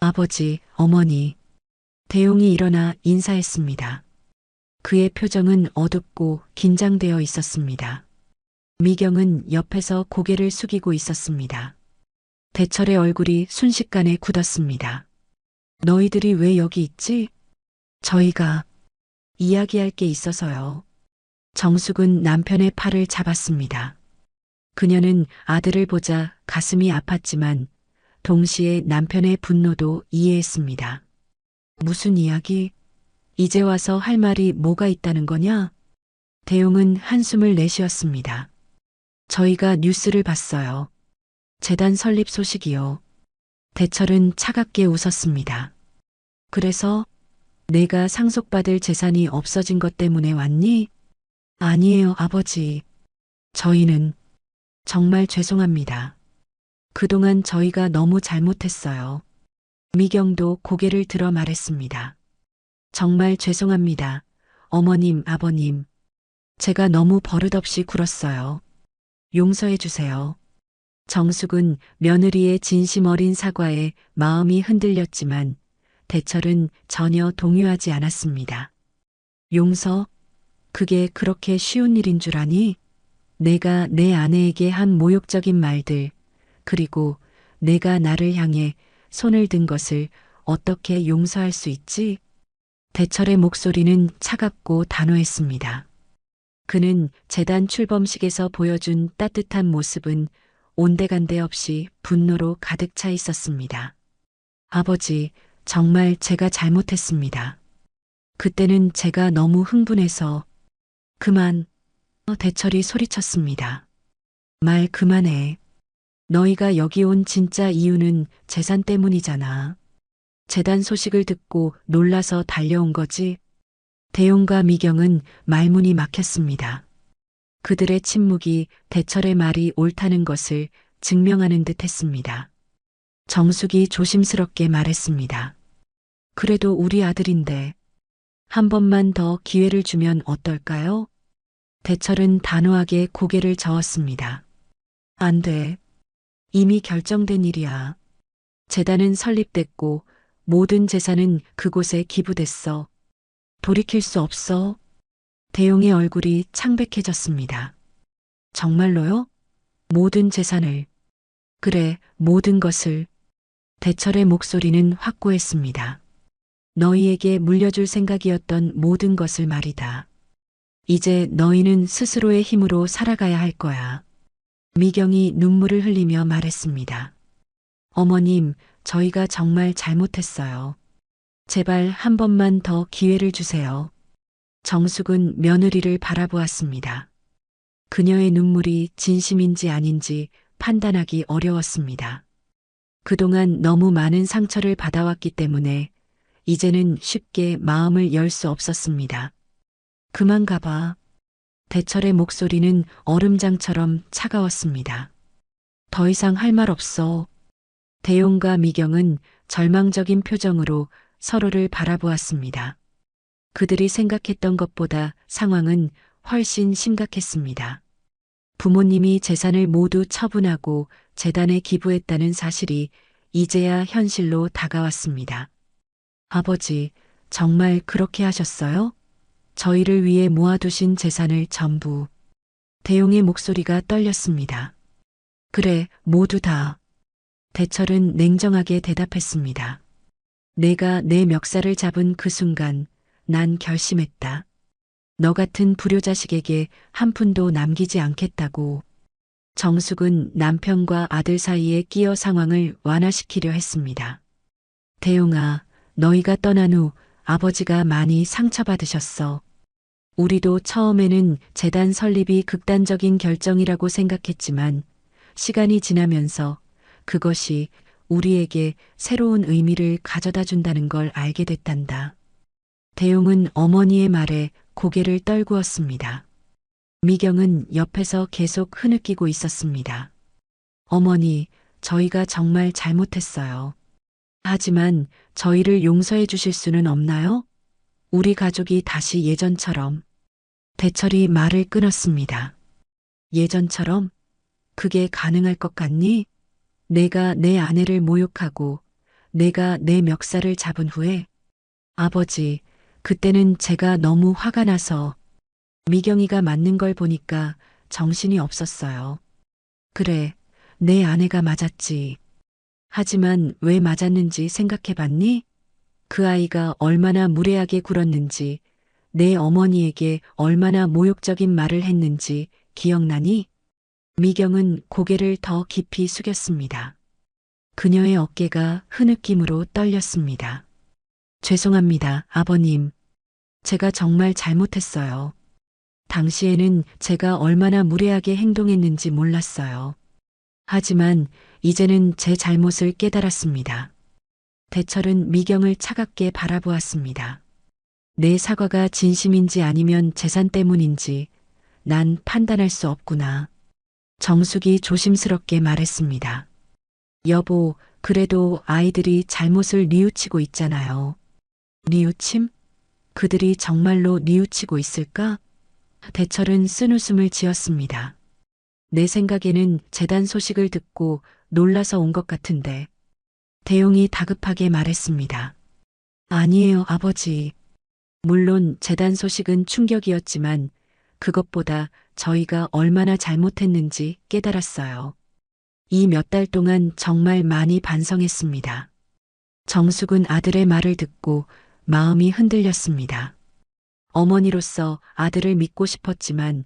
Speaker 1: 아버지, 어머니. 대용이 일어나 인사했습니다. 그의 표정은 어둡고 긴장되어 있었습니다. 미경은 옆에서 고개를 숙이고 있었습니다. 대철의 얼굴이 순식간에 굳었습니다. 너희들이 왜 여기 있지? 저희가 이야기할 게 있어서요. 정숙은 남편의 팔을 잡았습니다. 그녀는 아들을 보자 가슴이 아팠지만 동시에 남편의 분노도 이해했습니다. 무슨 이야기? 이제 와서 할 말이 뭐가 있다는 거냐? 대용은 한숨을 내쉬었습니다. 저희가 뉴스를 봤어요. 재단 설립 소식이요. 대철은 차갑게 웃었습니다. 그래서 내가 상속받을 재산이 없어진 것 때문에 왔니? 아니에요, 아버지. 저희는 정말 죄송합니다. 그동안 저희가 너무 잘못했어요. 미경도 고개를 들어 말했습니다. 정말 죄송합니다. 어머님, 아버님. 제가 너무 버릇없이 굴었어요. 용서해 주세요. 정숙은 며느리의 진심 어린 사과에 마음이 흔들렸지만 대철은 전혀 동요하지 않았습니다. 용서? 그게 그렇게 쉬운 일인 줄 아니? 내가 내 아내에게 한 모욕적인 말들, 그리고 내가 나를 향해 손을 든 것을 어떻게 용서할 수 있지? 대철의 목소리는 차갑고 단호했습니다. 그는 재단 출범식에서 보여준 따뜻한 모습은 온데간데 없이 분노로 가득 차 있었습니다. 아버지, 정말 제가 잘못했습니다. 그때는 제가 너무 흥분해서 그만, 대철이 소리쳤습니다. 말 그만해. 너희가 여기 온 진짜 이유는 재산 때문이잖아. 재단 소식을 듣고 놀라서 달려온 거지. 대용과 미경은 말문이 막혔습니다. 그들의 침묵이 대철의 말이 옳다는 것을 증명하는 듯 했습니다. 정숙이 조심스럽게 말했습니다. 그래도 우리 아들인데 한 번만 더 기회를 주면 어떨까요? 대철은 단호하게 고개를 저었습니다. 안 돼. 이미 결정된 일이야. 재단은 설립됐고 모든 재산은 그곳에 기부됐어. 돌이킬 수 없어. 대용의 얼굴이 창백해졌습니다. 정말로요? 모든 재산을. 그래, 모든 것을. 대철의 목소리는 확고했습니다. 너희에게 물려줄 생각이었던 모든 것을 말이다. 이제 너희는 스스로의 힘으로 살아가야 할 거야. 미경이 눈물을 흘리며 말했습니다. 어머님, 저희가 정말 잘못했어요. 제발 한 번만 더 기회를 주세요. 정숙은 며느리를 바라보았습니다. 그녀의 눈물이 진심인지 아닌지 판단하기 어려웠습니다. 그동안 너무 많은 상처를 받아왔기 때문에 이제는 쉽게 마음을 열 수 없었습니다. 그만 가봐. 대철의 목소리는 얼음장처럼 차가웠습니다. 더 이상 할 말 없어. 대용과 미경은 절망적인 표정으로 서로를 바라보았습니다. 그들이 생각했던 것보다 상황은 훨씬 심각했습니다. 부모님이 재산을 모두 처분하고 재단에 기부했다는 사실이 이제야 현실로 다가왔습니다. 아버지, 정말 그렇게 하셨어요? 저희를 위해 모아두신 재산을 전부. 대용의 목소리가 떨렸습니다. 그래, 모두 다. 대철은 냉정하게 대답했습니다. 내가 내 멱살을 잡은 그 순간 난 결심했다. 너 같은 불효자식에게 한 푼도 남기지 않겠다고. 정숙은 남편과 아들 사이에 끼어 상황을 완화시키려 했습니다. 대용아, 너희가 떠난 후 아버지가 많이 상처받으셨어. 우리도 처음에는 재단 설립이 극단적인 결정이라고 생각했지만 시간이 지나면서 그것이 우리에게 새로운 의미를 가져다 준다는 걸 알게 됐단다. 대용은 어머니의 말에 고개를 떨구었습니다. 미경은 옆에서 계속 흐느끼고 있었습니다. 어머니, 저희가 정말 잘못했어요. 하지만 저희를 용서해 주실 수는 없나요? 우리 가족이 다시 예전처럼. 대철이 말을 끊었습니다. 예전처럼? 그게 가능할 것 같니? 내가 내 아내를 모욕하고 내가 내 멱살을 잡은 후에 아버지, 그때는 제가 너무 화가 나서 미경이가 맞는 걸 보니까 정신이 없었어요. 그래, 내 아내가 맞았지. 하지만 왜 맞았는지 생각해 봤니? 그 아이가 얼마나 무례하게 굴었는지, 내 어머니에게 얼마나 모욕적인 말을 했는지 기억나니? 미경은 고개를 더 깊이 숙였습니다. 그녀의 어깨가 흐느낌으로 떨렸습니다. 죄송합니다, 아버님. 제가 정말 잘못했어요. 당시에는 제가 얼마나 무례하게 행동했는지 몰랐어요. 하지만 이제는 제 잘못을 깨달았습니다. 대철은 미경을 차갑게 바라보았습니다. 내 사과가 진심인지 아니면 재산 때문인지 난 판단할 수 없구나. 정숙이 조심스럽게 말했습니다. 여보, 그래도 아이들이 잘못을 뉘우치고 있잖아요. 뉘우침? 그들이 정말로 뉘우치고 있을까? 대철은 쓴웃음을 지었습니다. 내 생각에는 재단 소식을 듣고 놀라서 온 것 같은데. 대용이 다급하게 말했습니다. 아니에요, 아버지. 물론 재단 소식은 충격이었지만 그것보다 저희가 얼마나 잘못했는지 깨달았어요. 이 몇 달 동안 정말 많이 반성했습니다. 정숙은 아들의 말을 듣고 마음이 흔들렸습니다. 어머니로서 아들을 믿고 싶었지만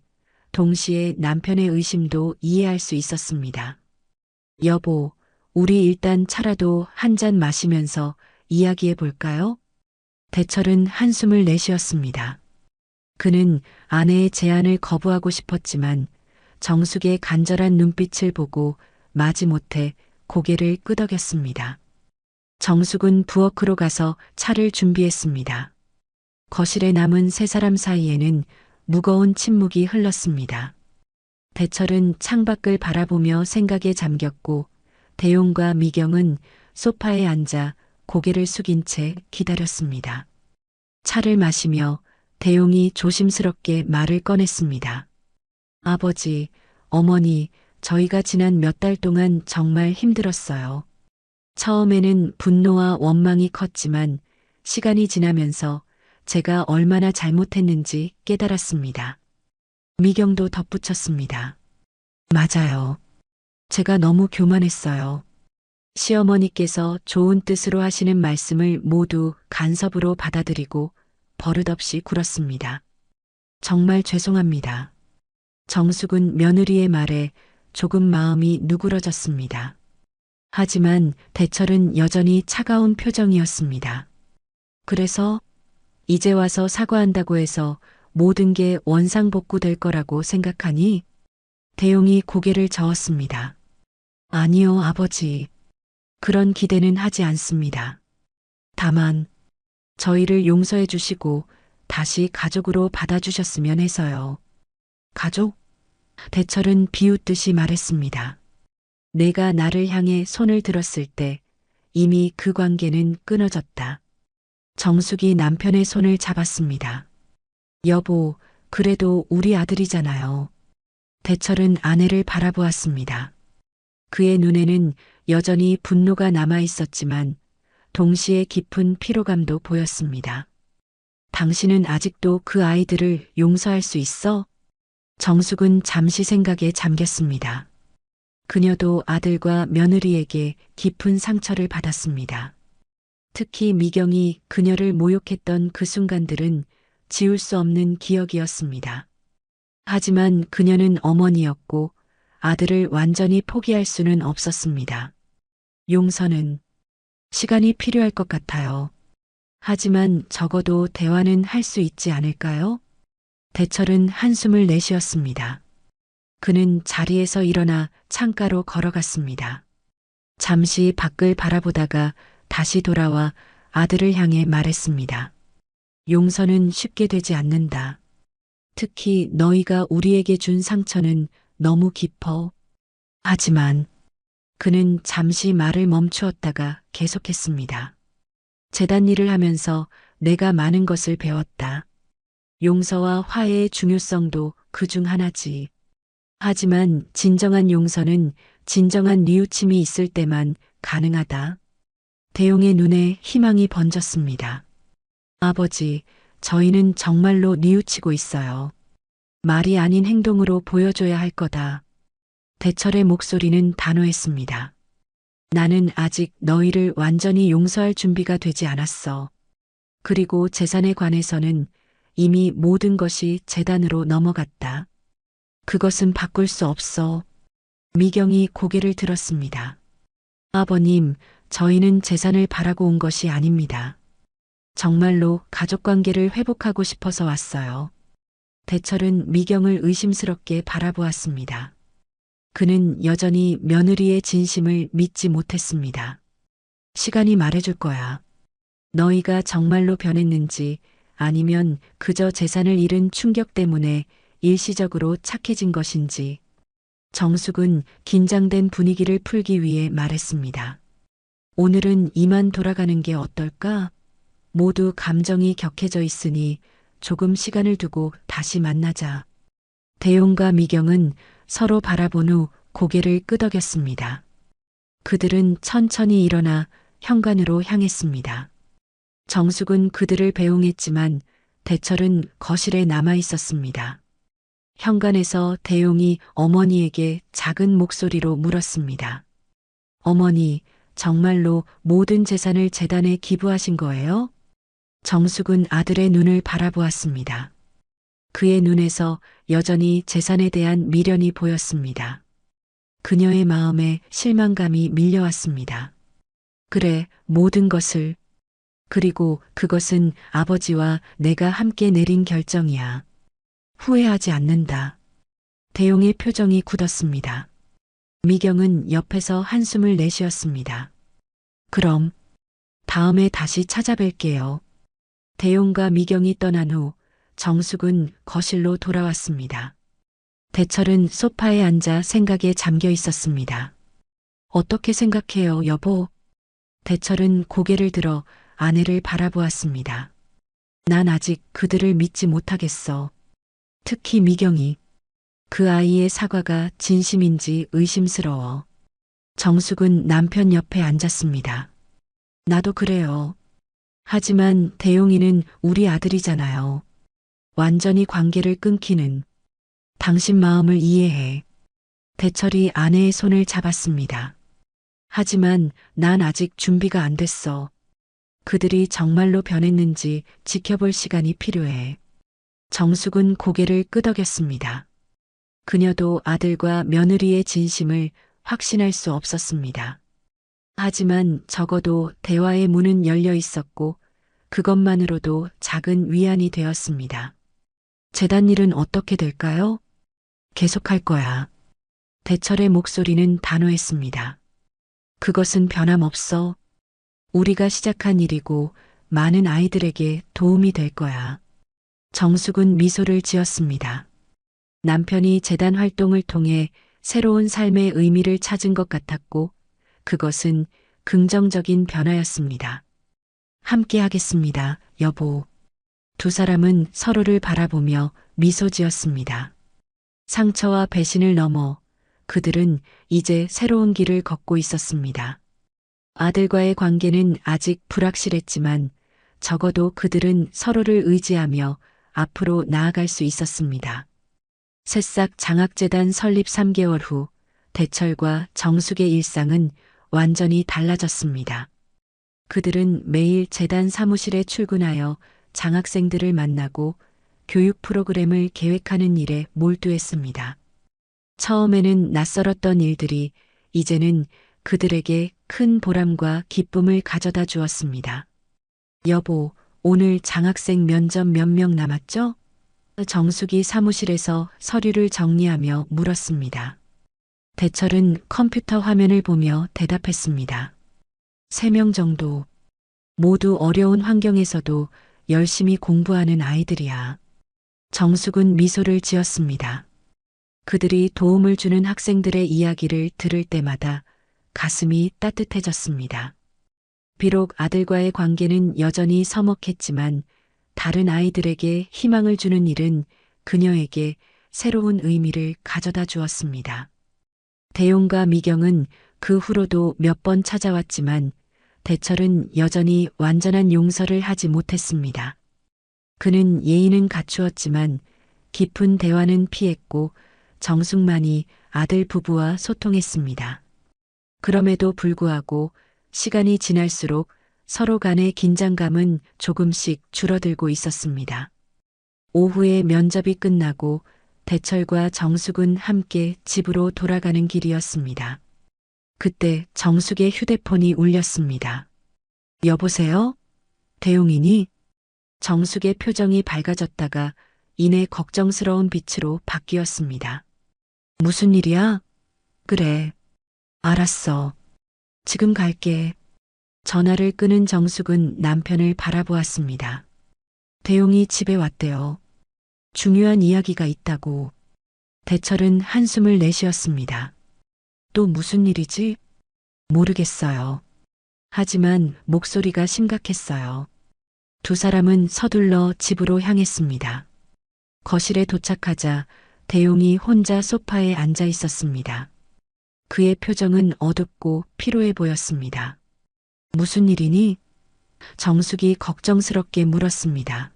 Speaker 1: 동시에 남편의 의심도 이해할 수 있었습니다. 여보, 우리 일단 차라도 한 잔 마시면서 이야기해 볼까요? 대철은 한숨을 내쉬었습니다. 그는 아내의 제안을 거부하고 싶었지만 정숙의 간절한 눈빛을 보고 마지못해 고개를 끄덕였습니다. 정숙은 부엌으로 가서 차를 준비했습니다. 거실에 남은 세 사람 사이에는 무거운 침묵이 흘렀습니다. 대철은 창밖을 바라보며 생각에 잠겼고 대용과 미경은 소파에 앉아 고개를 숙인 채 기다렸습니다. 차를 마시며 대용이 조심스럽게 말을 꺼냈습니다. 아버지, 어머니, 저희가 지난 몇 달 동안 정말 힘들었어요. 처음에는 분노와 원망이 컸지만 시간이 지나면서 제가 얼마나 잘못했는지 깨달았습니다. 미경도 덧붙였습니다. 맞아요. 제가 너무 교만했어요. 시어머니께서 좋은 뜻으로 하시는 말씀을 모두 간섭으로 받아들이고 버릇없이 굴었습니다. 정말 죄송합니다. 정숙은 며느리의 말에 조금 마음이 누그러졌습니다. 하지만 대철은 여전히 차가운 표정이었습니다. 그래서 이제 와서 사과한다고 해서 모든 게 원상복구될 거라고 생각하니? 대용이 고개를 저었습니다. 아니요, 아버지. 그런 기대는 하지 않습니다. 다만 저희를 용서해 주시고 다시 가족으로 받아주셨으면 해서요. 가족? 대철은 비웃듯이 말했습니다. 내가 나를 향해 손을 들었을 때 이미 그 관계는 끊어졌다. 정숙이 남편의 손을 잡았습니다. 여보, 그래도 우리 아들이잖아요. 대철은 아내를 바라보았습니다. 그의 눈에는 여전히 분노가 남아 있었지만 동시에 깊은 피로감도 보였습니다. 당신은 아직도 그 아이들을 용서할 수 있어? 정숙은 잠시 생각에 잠겼습니다. 그녀도 아들과 며느리에게 깊은 상처를 받았습니다. 특히 미경이 그녀를 모욕했던 그 순간들은 지울 수 없는 기억이었습니다. 하지만 그녀는 어머니였고 아들을 완전히 포기할 수는 없었습니다. 용서는 시간이 필요할 것 같아요. 하지만 적어도 대화는 할 수 있지 않을까요? 대철은 한숨을 내쉬었습니다. 그는 자리에서 일어나 창가로 걸어갔습니다. 잠시 밖을 바라보다가 다시 돌아와 아들을 향해 말했습니다. 용서는 쉽게 되지 않는다. 특히 너희가 우리에게 준 상처는 너무 깊어. 하지만 그는 잠시 말을 멈추었다가 계속했습니다. 재단 일을 하면서 내가 많은 것을 배웠다. 용서와 화해의 중요성도 그중 하나지. 하지만 진정한 용서는 진정한 뉘우침이 있을 때만 가능하다. 대용의 눈에 희망이 번졌습니다. 아버지, 저희는 정말로 뉘우치고 있어요. 말이 아닌 행동으로 보여줘야 할 거다. 대철의 목소리는 단호했습니다. 나는 아직 너희를 완전히 용서할 준비가 되지 않았어. 그리고 재산에 관해서는 이미 모든 것이 재단으로 넘어갔다. 그것은 바꿀 수 없어. 미경이 고개를 들었습니다. 아버님, 저희는 재산을 바라고 온 것이 아닙니다. 정말로 가족관계를 회복하고 싶어서 왔어요. 대철은 미경을 의심스럽게 바라보았습니다. 그는 여전히 며느리의 진심을 믿지 못했습니다. 시간이 말해줄 거야. 너희가 정말로 변했는지 아니면 그저 재산을 잃은 충격 때문에 일시적으로 착해진 것인지. 정숙은 긴장된 분위기를 풀기 위해 말했습니다. 오늘은 이만 돌아가는 게 어떨까? 모두 감정이 격해져 있으니 조금 시간을 두고 다시 만나자. 대용과 미경은 서로 바라본 후 고개를 끄덕였습니다. 그들은 천천히 일어나 현관으로 향했습니다. 정숙은 그들을 배웅했지만 대철은 거실에 남아 있었습니다. 현관에서 대용이 어머니에게 작은 목소리로 물었습니다. 어머니, 정말로 모든 재산을 재단에 기부하신 거예요? 정숙은 아들의 눈을 바라보았습니다. 그의 눈에서 여전히 재산에 대한 미련이 보였습니다. 그녀의 마음에 실망감이 밀려왔습니다. 그래, 모든 것을. 그리고 그것은 아버지와 내가 함께 내린 결정이야. 후회하지 않는다. 대용의 표정이 굳었습니다. 미경은 옆에서 한숨을 내쉬었습니다. 그럼 다음에 다시 찾아뵐게요. 대용과 미경이 떠난 후 정숙은 거실로 돌아왔습니다. 대철은 소파에 앉아 생각에 잠겨 있었습니다. 어떻게 생각해요, 여보? 대철은 고개를 들어 아내를 바라보았습니다. 난 아직 그들을 믿지 못하겠어. 특히 미경이. 그 아이의 사과가 진심인지 의심스러워. 정숙은 남편 옆에 앉았습니다. 나도 그래요. 하지만 대용이는 우리 아들이잖아요. 완전히 관계를 끊기는. 당신 마음을 이해해. 대철이 아내의 손을 잡았습니다. 하지만 난 아직 준비가 안 됐어. 그들이 정말로 변했는지 지켜볼 시간이 필요해. 정숙은 고개를 끄덕였습니다. 그녀도 아들과 며느리의 진심을 확신할 수 없었습니다. 하지만 적어도 대화의 문은 열려 있었고 그것만으로도 작은 위안이 되었습니다. 재단 일은 어떻게 될까요? 계속할 거야. 대철의 목소리는 단호했습니다. 그것은 변함없어. 우리가 시작한 일이고 많은 아이들에게 도움이 될 거야. 정숙은 미소를 지었습니다. 남편이 재단 활동을 통해 새로운 삶의 의미를 찾은 것 같았고 그것은 긍정적인 변화였습니다. 함께 하겠습니다, 여보. 두 사람은 서로를 바라보며 미소 지었습니다. 상처와 배신을 넘어 그들은 이제 새로운 길을 걷고 있었습니다. 아들과의 관계는 아직 불확실했지만 적어도 그들은 서로를 의지하며 앞으로 나아갈 수 있었습니다. 새싹 장학재단 설립 3개월 후 대철과 정숙의 일상은 완전히 달라졌습니다. 그들은 매일 재단 사무실에 출근하여 장학생들을 만나고 교육 프로그램을 계획하는 일에 몰두했습니다. 처음에는 낯설었던 일들이 이제는 그들에게 큰 보람과 기쁨을 가져다 주었습니다. 여보, 오늘 장학생 면접 몇 명 남았죠? 정숙이 사무실에서 서류를 정리하며 물었습니다. 대철은 컴퓨터 화면을 보며 대답했습니다. 3명 정도. 모두 어려운 환경에서도 열심히 공부하는 아이들이야. 정숙은 미소를 지었습니다. 그들이 도움을 주는 학생들의 이야기를 들을 때마다 가슴이 따뜻해졌습니다. 비록 아들과의 관계는 여전히 서먹했지만 다른 아이들에게 희망을 주는 일은 그녀에게 새로운 의미를 가져다 주었습니다. 대용과 미경은 그 후로도 몇 번 찾아왔지만 대철은 여전히 완전한 용서를 하지 못했습니다. 그는 예의는 갖추었지만 깊은 대화는 피했고 정숙만이 아들 부부와 소통했습니다. 그럼에도 불구하고 시간이 지날수록 서로 간의 긴장감은 조금씩 줄어들고 있었습니다. 오후에 면접이 끝나고 대철과 정숙은 함께 집으로 돌아가는 길이었습니다. 그때 정숙의 휴대폰이 울렸습니다. 여보세요? 대용이니? 정숙의 표정이 밝아졌다가 이내 걱정스러운 빛으로 바뀌었습니다. 무슨 일이야? 그래. 알았어. 지금 갈게. 전화를 끊은 정숙은 남편을 바라보았습니다. 대용이 집에 왔대요. 중요한 이야기가 있다고. 대철은 한숨을 내쉬었습니다. 또 무슨 일이지? 모르겠어요. 하지만 목소리가 심각했어요. 두 사람은 서둘러 집으로 향했습니다. 거실에 도착하자 대용이 혼자 소파에 앉아 있었습니다. 그의 표정은 어둡고 피로해 보였습니다. 무슨 일이니? 정숙이 걱정스럽게 물었습니다.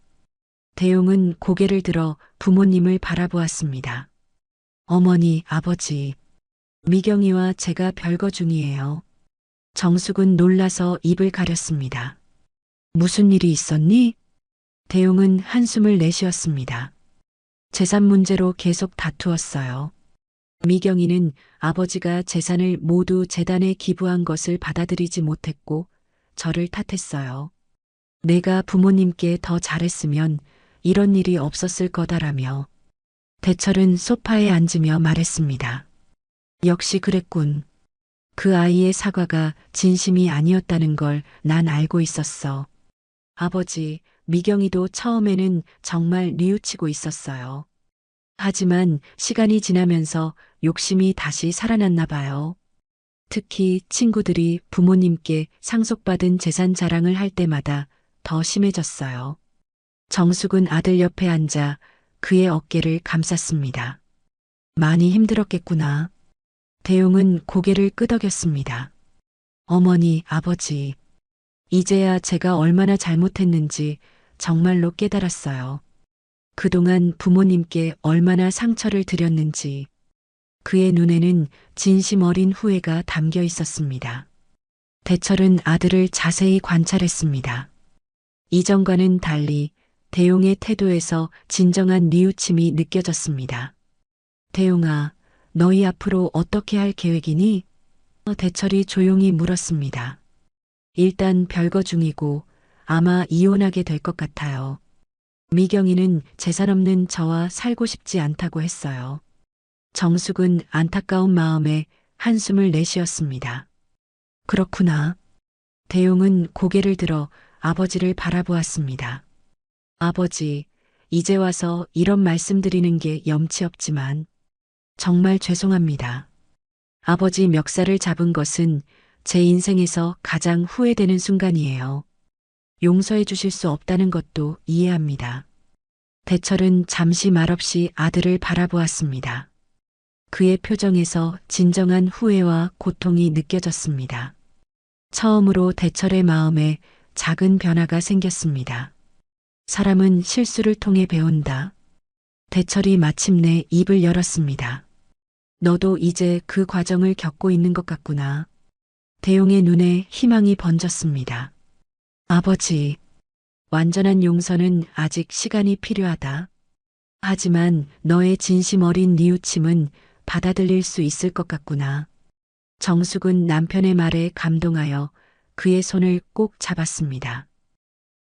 Speaker 1: 대용은 고개를 들어 부모님을 바라보았습니다. 어머니, 아버지, 미경이와 제가 별거 중이에요. 정숙은 놀라서 입을 가렸습니다. 무슨 일이 있었니? 대용은 한숨을 내쉬었습니다. 재산 문제로 계속 다투었어요. 미경이는 아버지가 재산을 모두 재단에 기부한 것을 받아들이지 못했고 저를 탓했어요. 내가 부모님께 더 잘했으면 이런 일이 없었을 거다라며 대철은 소파에 앉으며 말했습니다. 역시 그랬군. 그 아이의 사과가 진심이 아니었다는 걸 난 알고 있었어. 아버지, 미경이도 처음에는 정말 뉘우치고 있었어요. 하지만 시간이 지나면서 욕심이 다시 살아났나 봐요. 특히 친구들이 부모님께 상속받은 재산 자랑을 할 때마다 더 심해졌어요. 정숙은 아들 옆에 앉아 그의 어깨를 감쌌습니다. 많이 힘들었겠구나. 대용은 고개를 끄덕였습니다. 어머니, 아버지. 이제야 제가 얼마나 잘못했는지 정말로 깨달았어요. 그동안 부모님께 얼마나 상처를 드렸는지. 그의 눈에는 진심 어린 후회가 담겨 있었습니다. 대철은 아들을 자세히 관찰했습니다. 이전과는 달리 대용의 태도에서 진정한 뉘우침이 느껴졌습니다. 대용아, 너희 앞으로 어떻게 할 계획이니? 대철이 조용히 물었습니다. 일단 별거 중이고 아마 이혼하게 될 것 같아요. 미경이는 재산 없는 저와 살고 싶지 않다고 했어요. 정숙은 안타까운 마음에 한숨을 내쉬었습니다. 그렇구나. 대용은 고개를 들어 아버지를 바라보았습니다. 아버지, 이제 와서 이런 말씀드리는 게 염치 없지만 정말 죄송합니다. 아버지 멱살을 잡은 것은 제 인생에서 가장 후회되는 순간이에요. 용서해 주실 수 없다는 것도 이해합니다. 대철은 잠시 말없이 아들을 바라보았습니다. 그의 표정에서 진정한 후회와 고통이 느껴졌습니다. 처음으로 대철의 마음에 작은 변화가 생겼습니다. 사람은 실수를 통해 배운다. 대철이 마침내 입을 열었습니다. 너도 이제 그 과정을 겪고 있는 것 같구나. 대용의 눈에 희망이 번졌습니다. 아버지, 완전한 용서는 아직 시간이 필요하다. 하지만 너의 진심 어린 뉘우침은 받아들일 수 있을 것 같구나. 정숙은 남편의 말에 감동하여 그의 손을 꼭 잡았습니다.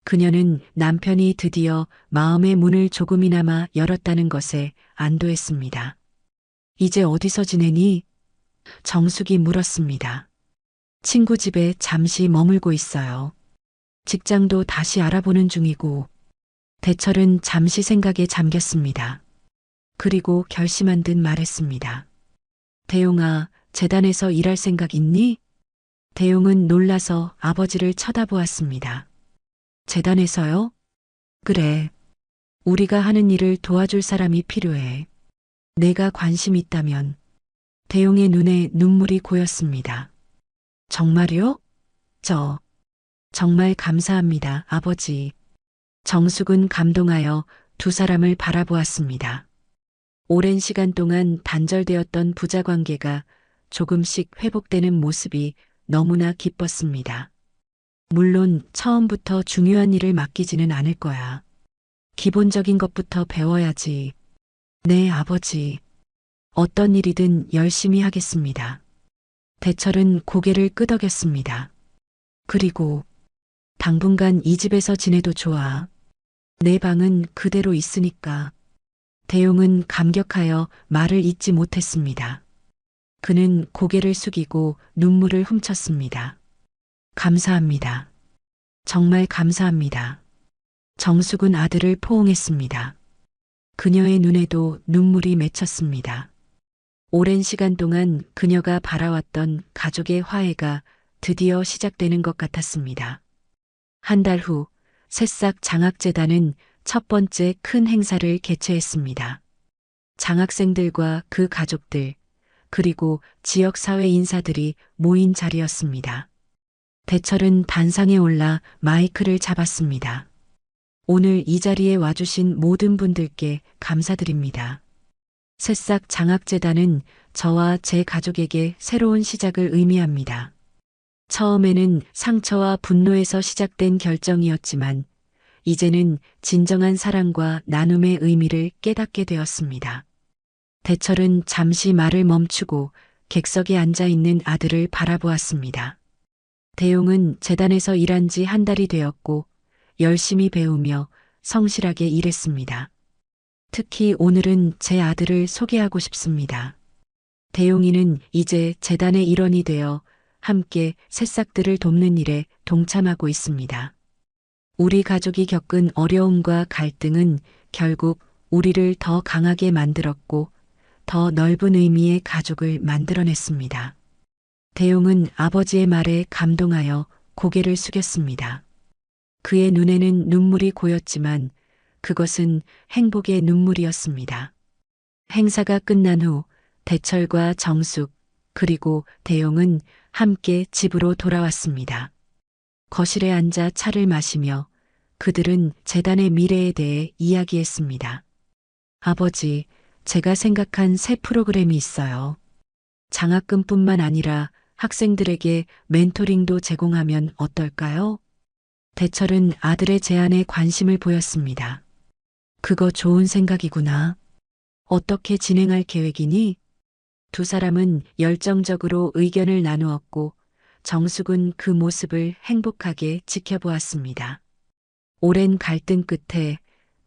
Speaker 1: 그녀는 남편이 드디어 마음의 문을 조금이나마 열었다는 것에 안도했습니다. 이제 어디서 지내니? 정숙이 물었습니다. 친구 집에 잠시 머물고 있어요. 직장도 다시 알아보는 중이고. 대철은 잠시 생각에 잠겼습니다. 그리고 결심한 듯 말했습니다. 대용아, 재단에서 일할 생각 있니? 대용은 놀라서 아버지를 쳐다보았습니다. 재단에서요? 그래. 우리가 하는 일을 도와줄 사람이 필요해. 내가 관심 있다면. 대용의 눈에 눈물이 고였습니다. 정말요? 정말 감사합니다, 아버지. 정숙은 감동하여 두 사람을 바라보았습니다. 오랜 시간 동안 단절되었던 부자 관계가 조금씩 회복되는 모습이 너무나 기뻤습니다. 물론 처음부터 중요한 일을 맡기지는 않을 거야. 기본적인 것부터 배워야지. 네, 아버지. 어떤 일이든 열심히 하겠습니다. 대철은 고개를 끄덕였습니다. 그리고 당분간 이 집에서 지내도 좋아. 내 방은 그대로 있으니까. 대용은 감격하여 말을 잇지 못했습니다. 그는 고개를 숙이고 눈물을 훔쳤습니다. 감사합니다. 정말 감사합니다. 정숙은 아들을 포옹했습니다. 그녀의 눈에도 눈물이 맺혔습니다. 오랜 시간 동안 그녀가 바라왔던 가족의 화해가 드디어 시작되는 것 같았습니다. 한 달 후, 새싹 장학재단은 첫 번째 큰 행사를 개최했습니다. 장학생들과 그 가족들, 그리고 지역사회 인사들이 모인 자리였습니다. 대철은 단상에 올라 마이크를 잡았습니다. 오늘 이 자리에 와주신 모든 분들께 감사드립니다. 새싹 장학재단은 저와 제 가족에게 새로운 시작을 의미합니다. 처음에는 상처와 분노에서 시작된 결정이었지만 이제는 진정한 사랑과 나눔의 의미를 깨닫게 되었습니다. 대철은 잠시 말을 멈추고 객석에 앉아 있는 아들을 바라보았습니다. 대용은 재단에서 일한 지 한 달이 되었고 열심히 배우며 성실하게 일했습니다. 특히 오늘은 제 아들을 소개하고 싶습니다. 대용이는 이제 재단의 일원이 되어 함께 새싹들을 돕는 일에 동참하고 있습니다. 우리 가족이 겪은 어려움과 갈등은 결국 우리를 더 강하게 만들었고 더 넓은 의미의 가족을 만들어냈습니다. 대용은 아버지의 말에 감동하여 고개를 숙였습니다. 그의 눈에는 눈물이 고였지만 그것은 행복의 눈물이었습니다. 행사가 끝난 후 대철과 정숙 그리고 대용은 함께 집으로 돌아왔습니다. 거실에 앉아 차를 마시며 그들은 재단의 미래에 대해 이야기했습니다. 아버지, 제가 생각한 새 프로그램이 있어요. 장학금뿐만 아니라 학생들에게 멘토링도 제공하면 어떨까요? 대철은 아들의 제안에 관심을 보였습니다. 그거 좋은 생각이구나. 어떻게 진행할 계획이니? 두 사람은 열정적으로 의견을 나누었고 정숙은 그 모습을 행복하게 지켜보았습니다. 오랜 갈등 끝에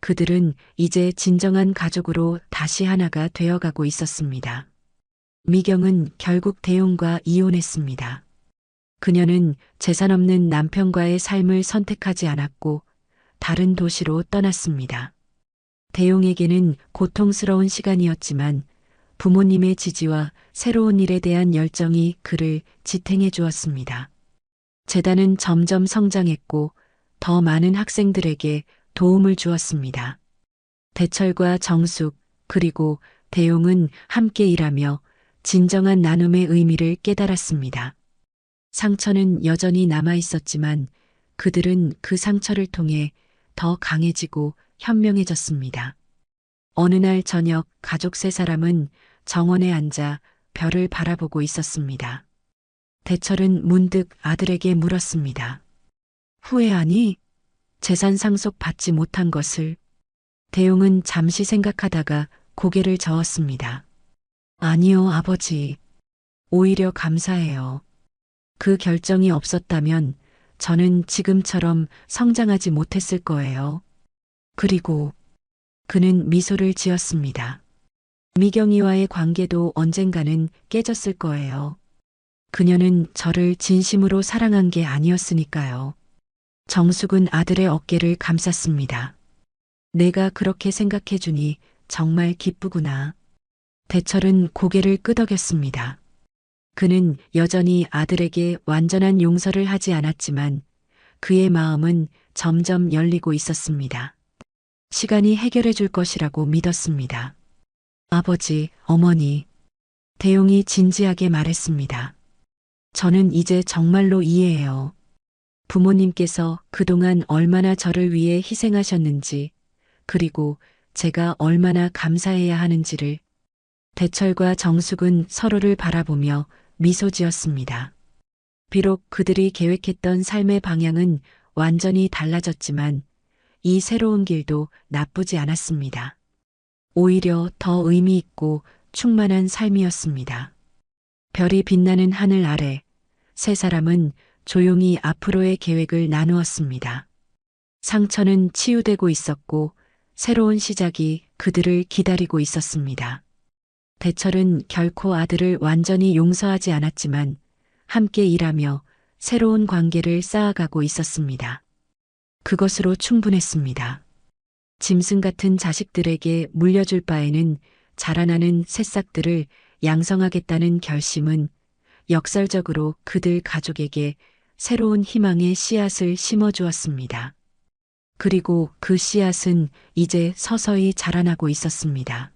Speaker 1: 그들은 이제 진정한 가족으로 다시 하나가 되어가고 있었습니다. 미경은 결국 대용과 이혼했습니다. 그녀는 재산 없는 남편과의 삶을 선택하지 않았고 다른 도시로 떠났습니다. 대용에게는 고통스러운 시간이었지만 부모님의 지지와 새로운 일에 대한 열정이 그를 지탱해 주었습니다. 재단은 점점 성장했고 더 많은 학생들에게 도움을 주었습니다. 대철과 정숙 그리고 대용은 함께 일하며 진정한 나눔의 의미를 깨달았습니다. 상처는 여전히 남아 있었지만 그들은 그 상처를 통해 더 강해지고 현명해졌습니다. 어느 날 저녁 가족 세 사람은 정원에 앉아 별을 바라보고 있었습니다. 대철은 문득 아들에게 물었습니다. 후회하니? 재산 상속 받지 못한 것을. 대용은 잠시 생각하다가 고개를 저었습니다. 아니요, 아버지. 오히려 감사해요. 그 결정이 없었다면 저는 지금처럼 성장하지 못했을 거예요. 그리고 그는 미소를 지었습니다. 미경이와의 관계도 언젠가는 깨졌을 거예요. 그녀는 저를 진심으로 사랑한 게 아니었으니까요. 정숙은 아들의 어깨를 감쌌습니다. 내가 그렇게 생각해주니 정말 기쁘구나. 대철은 고개를 끄덕였습니다. 그는 여전히 아들에게 완전한 용서를 하지 않았지만 그의 마음은 점점 열리고 있었습니다. 시간이 해결해 줄 것이라고 믿었습니다. 아버지, 어머니. 대용이 진지하게 말했습니다. 저는 이제 정말로 이해해요. 부모님께서 그동안 얼마나 저를 위해 희생하셨는지, 그리고 제가 얼마나 감사해야 하는지를. 대철과 정숙은 서로를 바라보며 미소 지었습니다. 비록 그들이 계획했던 삶의 방향은 완전히 달라졌지만 이 새로운 길도 나쁘지 않았습니다. 오히려 더 의미 있고 충만한 삶이었습니다. 별이 빛나는 하늘 아래 세 사람은 조용히 앞으로의 계획을 나누었습니다. 상처는 치유되고 있었고 새로운 시작이 그들을 기다리고 있었습니다. 대철은 결코 아들을 완전히 용서하지 않았지만 함께 일하며 새로운 관계를 쌓아가고 있었습니다. 그것으로 충분했습니다. 짐승 같은 자식들에게 물려줄 바에는 자라나는 새싹들을 양성하겠다는 결심은 역설적으로 그들 가족에게 새로운 희망의 씨앗을 심어주었습니다. 그리고 그 씨앗은 이제 서서히 자라나고 있었습니다.